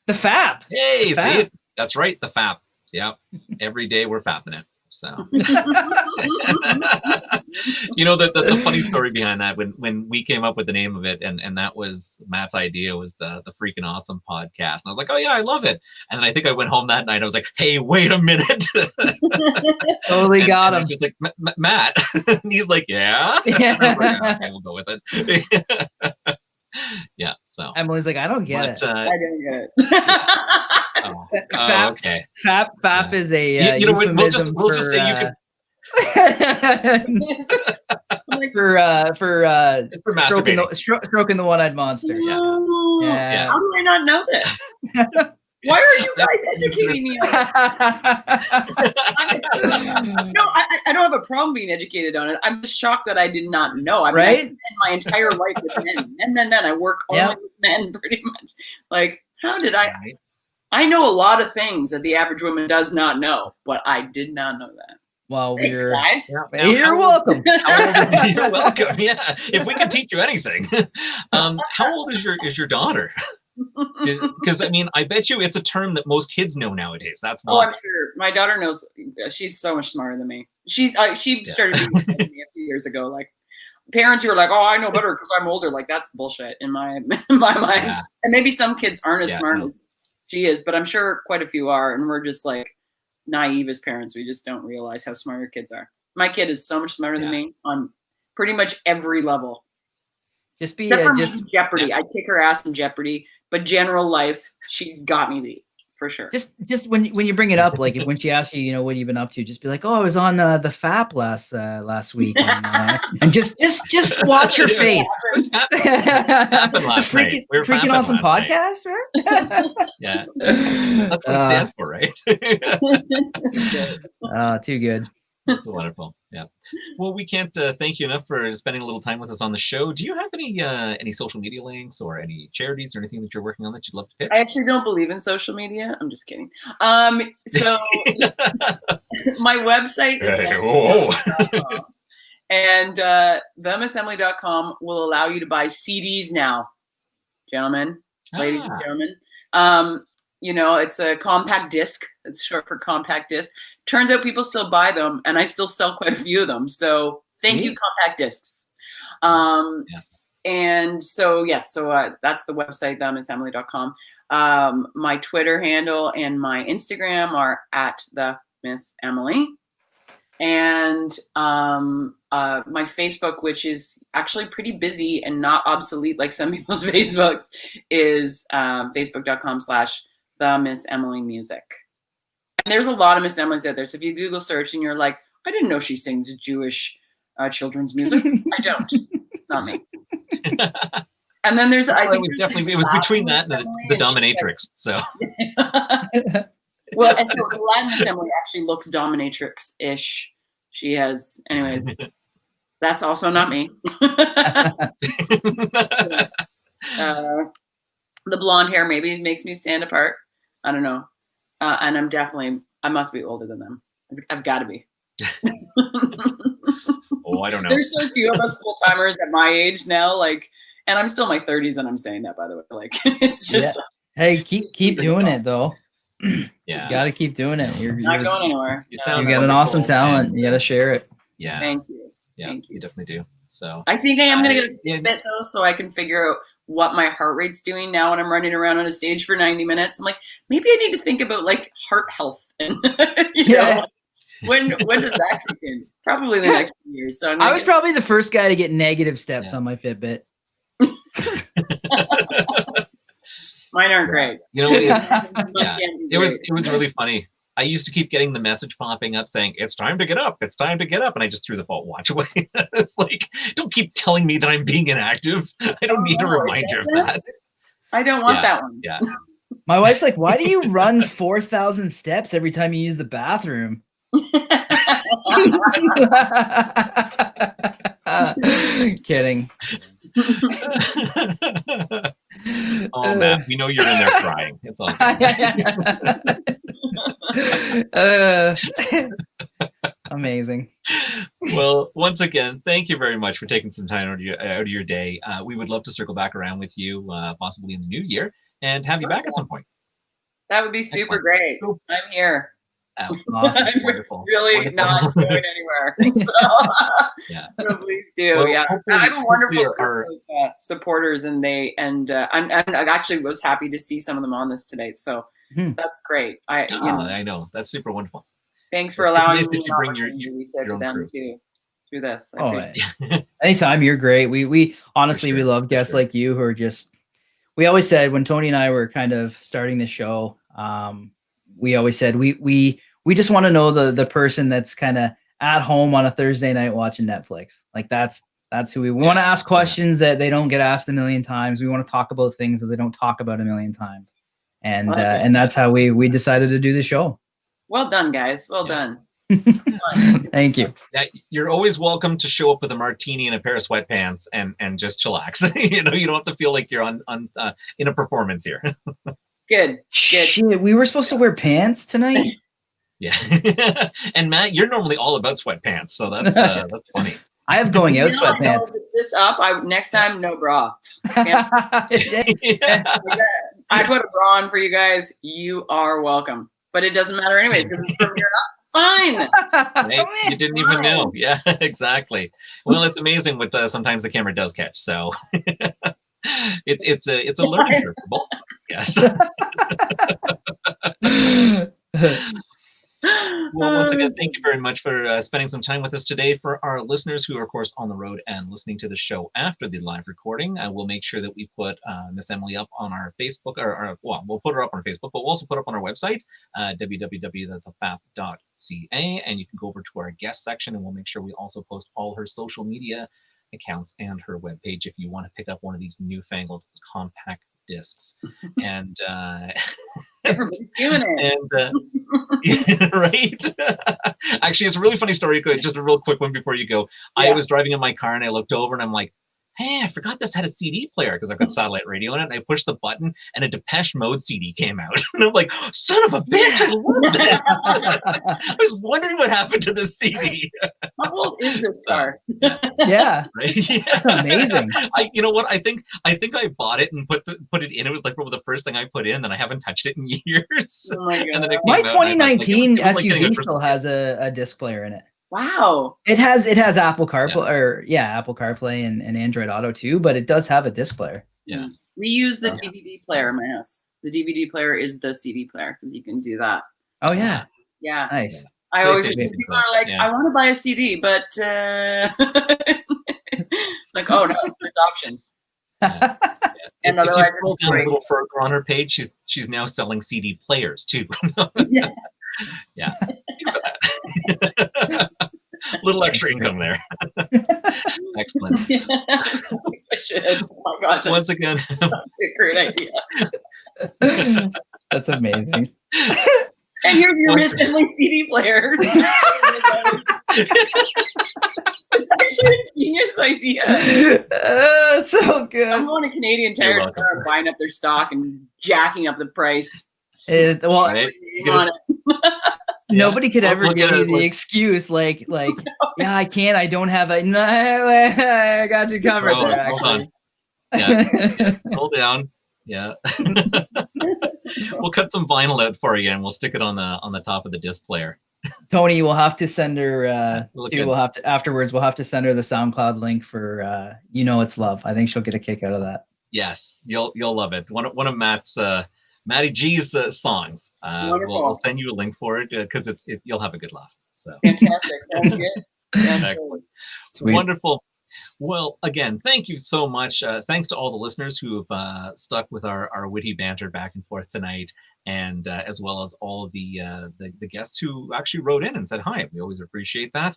Speaker 2: The FAP.
Speaker 1: Hey, see, that's right, the FAP. Yeah, every day we're fapping it. So, the funny story behind that when we came up with the name of it, and that was Matt's idea, was the freaking awesome podcast, and I was like, oh yeah, I love it. And then I think I went home that night. I was like, hey, wait a minute.
Speaker 2: Totally got him.
Speaker 1: Just like Matt, and he's like, yeah. Okay, we'll go with it. Yeah. So
Speaker 2: Emily's like, I don't get it.
Speaker 4: I don't get it.
Speaker 2: FAP,
Speaker 1: okay.
Speaker 2: FAP is a
Speaker 1: we'll just say you can.
Speaker 2: for stroking the one-eyed monster.
Speaker 4: Yeah. How do I not know this? Why are you guys educating me on it? No, I don't have a problem being educated on it. I'm just shocked that I did not know. I spent my entire life with men. Men. I work only with men pretty much. Like, how did I know a lot of things that the average woman does not know, but I did not know that.
Speaker 2: Well,
Speaker 4: thanks, guys.
Speaker 2: You're welcome.
Speaker 1: You're welcome. Yeah, if we can teach you anything. How old is your daughter? Because I bet you it's a term that most kids know nowadays. That's why.
Speaker 4: Oh, I'm sure my daughter knows. She's so much smarter than me. She started being me a few years ago. Like, parents who are like, oh, I know better because I'm older. Like, that's bullshit in my mind. Yeah. And maybe some kids aren't as smart as she is, but I'm sure quite a few are, and we're just like naive as parents. We just don't realize how smart our kids are. My kid is so much smarter than me on pretty much every level.
Speaker 2: Just be
Speaker 4: just Jeopardy. Yeah. I kick her ass in Jeopardy, but general life, she's got me beat for sure.
Speaker 2: Just when you bring it up, like when she asks you, what have you been up to, just be like, oh, I was on the FAP last week, and just watch her face. Freaking awesome podcast, right?
Speaker 1: Yeah, that's what it stands for, right?
Speaker 2: Too good.
Speaker 1: That's wonderful. Yeah. Well, we can't thank you enough for spending a little time with us on the show. Do you have any social media links or any charities or anything that you're working on that you'd love to pitch?
Speaker 4: I actually don't believe in social media. I'm just kidding. So my website is and themissemmily.com will allow you to buy CDs now, gentlemen, ladies and gentlemen. It's a compact disc. It's short for compact disc. Turns out people still buy them, and I still sell quite a few of them. So thank you, compact discs. And so, that's the website, themissemmily.com. My Twitter handle and my Instagram are @themissemmily. And my Facebook, which is actually pretty busy and not obsolete like some people's Facebooks, is facebook.com/themissemmymusic. And there's a lot of Miss Emilys out there. So if you Google search and you're like, I didn't know she sings Jewish children's music. I don't. It's not me. And then there's,
Speaker 1: it was between that and the dominatrix. So.
Speaker 4: Well, and so the Latin Assembly actually looks dominatrix-ish. She has, anyways, that's also not me. The blonde hair maybe makes me stand apart. I don't know. And I must be older than them. I've got to be.
Speaker 1: Oh, I don't know.
Speaker 4: There's so few of us full-timers at my age now, and I'm still in my 30s and I'm saying that, by the way. It's just...
Speaker 2: Yeah. Hey, keep doing it, though.
Speaker 1: Yeah.
Speaker 2: You got to keep doing it. You're
Speaker 4: not going anywhere.
Speaker 2: You got an awesome talent. You got to share it.
Speaker 1: Yeah.
Speaker 4: Thank you.
Speaker 1: Yeah,
Speaker 4: Thank you.
Speaker 1: You definitely do. So
Speaker 4: I think I am going to get a Fitbit, though, so I can figure out what my heart rate's doing now when I'm running around on a stage for 90 minutes. I'm like, maybe I need to think about heart health and know, when does that kick in? Probably the next few years. So
Speaker 2: I was probably the first guy to get negative steps on my Fitbit.
Speaker 4: Mine aren't great.
Speaker 1: You know, it was really funny. I used to keep getting the message popping up saying, "It's time to get up. It's time to get up." And I just threw the Vault Watch away. It's like, don't keep telling me that I'm being inactive. I don't need a reminder of that.
Speaker 4: I don't want that one.
Speaker 1: Yeah.
Speaker 2: My wife's like, why do you run 4,000 steps every time you use the bathroom? Kidding.
Speaker 1: Oh, Matt, we know you're in there crying. It's all good.
Speaker 2: Amazing.
Speaker 1: Well, once again, thank you very much for taking some time out of your day. We would love to circle back around with you, possibly in the new year, and have you back at some point.
Speaker 4: That would be super great. I'm here.
Speaker 1: Awesome.
Speaker 4: I'm
Speaker 1: Wonderful.
Speaker 4: really
Speaker 1: Wonderful.
Speaker 4: not going anywhere. So please do.
Speaker 1: Well,
Speaker 4: I have a wonderful group of supporters, and I actually was happy to see some of them on this today. So that's great. I
Speaker 1: know that's super wonderful.
Speaker 4: Thanks for allowing me
Speaker 1: to bring your
Speaker 4: reach out to them too through this.
Speaker 2: Anytime. You're great. We honestly we love guests like you who are just. We always said when Tony and I were kind of starting the show, we always said we just want to know the person that's kind of at home on a Thursday night watching Netflix. Like that's who we want to ask questions that they don't get asked a million times. We want to talk about things that they don't talk about a million times, and that's how we decided to do the show.
Speaker 4: Well done, guys. Well done.
Speaker 2: Thank you.
Speaker 1: Yeah, you're always welcome to show up with a martini and a pair of sweatpants and just chillax. You know, you don't have to feel like you're on in a performance here.
Speaker 4: Good.
Speaker 2: Shit, we were supposed to wear pants tonight.
Speaker 1: Yeah. And Matt, you're normally all about sweatpants, so that's funny.
Speaker 2: I have going out sweatpants.
Speaker 4: If it's this up, next time no bra. I put a bra on for you guys. You are welcome. But it doesn't matter anyway because it's from here up. Fine.
Speaker 1: Hey, you didn't even know. Yeah, exactly. Well, it's amazing what sometimes the camera does catch. So it's a learning curve for both of us, yes. Well, once again, thank you very much for spending some time with us today. For our listeners who are, of course, on the road and listening to the show after the live recording, we'll make sure that we put Miss Emily up on our Facebook, we'll put her up on Facebook, but we'll also put up on our website, www.thefap.ca, and you can go over to our guest section, and we'll make sure we also post all her social media accounts and her webpage if you want to pick up one of these newfangled compact discs. And
Speaker 4: everybody's doing it.
Speaker 1: And right. Actually, it's a really funny story. Just a real quick one before you go. I was driving in my car and I looked over and I'm like, hey, I forgot this had a CD player because I've got satellite radio in it. And I pushed the button and a Depeche Mode CD came out. And I'm like, son of a bitch, I love this. I was wondering what happened to this CD.
Speaker 4: How old is this car?
Speaker 2: Yeah.
Speaker 1: Right?
Speaker 2: That's amazing.
Speaker 1: You know what? I think I bought it and put it in. It was like one of the first thing I put in, and I haven't touched it in years.
Speaker 4: Oh my God.
Speaker 1: And then it
Speaker 2: My
Speaker 1: came out,
Speaker 2: 2019
Speaker 1: it was like
Speaker 2: SUV still has a disc player in it.
Speaker 4: Wow.
Speaker 2: It has Apple CarPlay Apple CarPlay and Android Auto too, but it does have a disc player.
Speaker 1: Yeah.
Speaker 4: We use the DVD player in my house. The DVD player is the CD player because you can do that.
Speaker 2: Oh yeah.
Speaker 4: Yeah.
Speaker 2: Nice.
Speaker 4: I always people are like, I want to buy a CD, but like, oh no, there's options.
Speaker 1: Yeah.
Speaker 4: And
Speaker 1: if you
Speaker 4: otherwise,
Speaker 1: scroll down a little further on her page, she's now selling CD players too.
Speaker 4: Yeah.
Speaker 1: Yeah. Little extra income there. Excellent.
Speaker 4: I should. Oh my God.
Speaker 1: Once again,
Speaker 4: a great idea.
Speaker 2: That's amazing.
Speaker 4: And here's your Miss Emily CD player. It's actually a genius idea.
Speaker 2: That's so good.
Speaker 4: I'm going to Canadian Tire Store and buying up their stock and jacking up the price.
Speaker 1: Right?
Speaker 2: Nobody could ever give you the excuse like, yeah, I can't. I don't have a. No, I got you covered there. Actually,
Speaker 1: yeah. Hold down. Yeah. We'll cut some vinyl out for you, and we'll stick it on the top of the disc player.
Speaker 2: Tony, we'll have to send her. We'll have to afterwards. We'll have to send her the SoundCloud link for "You Know It's Love." I think she'll get a kick out of that.
Speaker 1: Yes, you'll love it. One of Matt's. Matty G's songs. We'll send you a link for it because you'll have a good laugh. So
Speaker 4: fantastic. Sounds good.
Speaker 1: excellent. Wonderful. Well, again, thank you so much. Thanks to all the listeners who have stuck with our witty banter back and forth tonight, and as well as all of the guests who actually wrote in and said hi. We always appreciate that.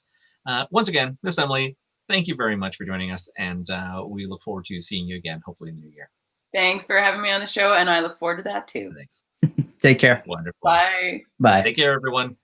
Speaker 1: Once again, Miss Emily, thank you very much for joining us, and we look forward to seeing you again, hopefully in the new year.
Speaker 4: Thanks for having me on the show, and I look forward to that too.
Speaker 1: Thanks.
Speaker 2: Take care.
Speaker 1: Wonderful.
Speaker 4: Bye.
Speaker 2: Bye.
Speaker 1: Take care, everyone.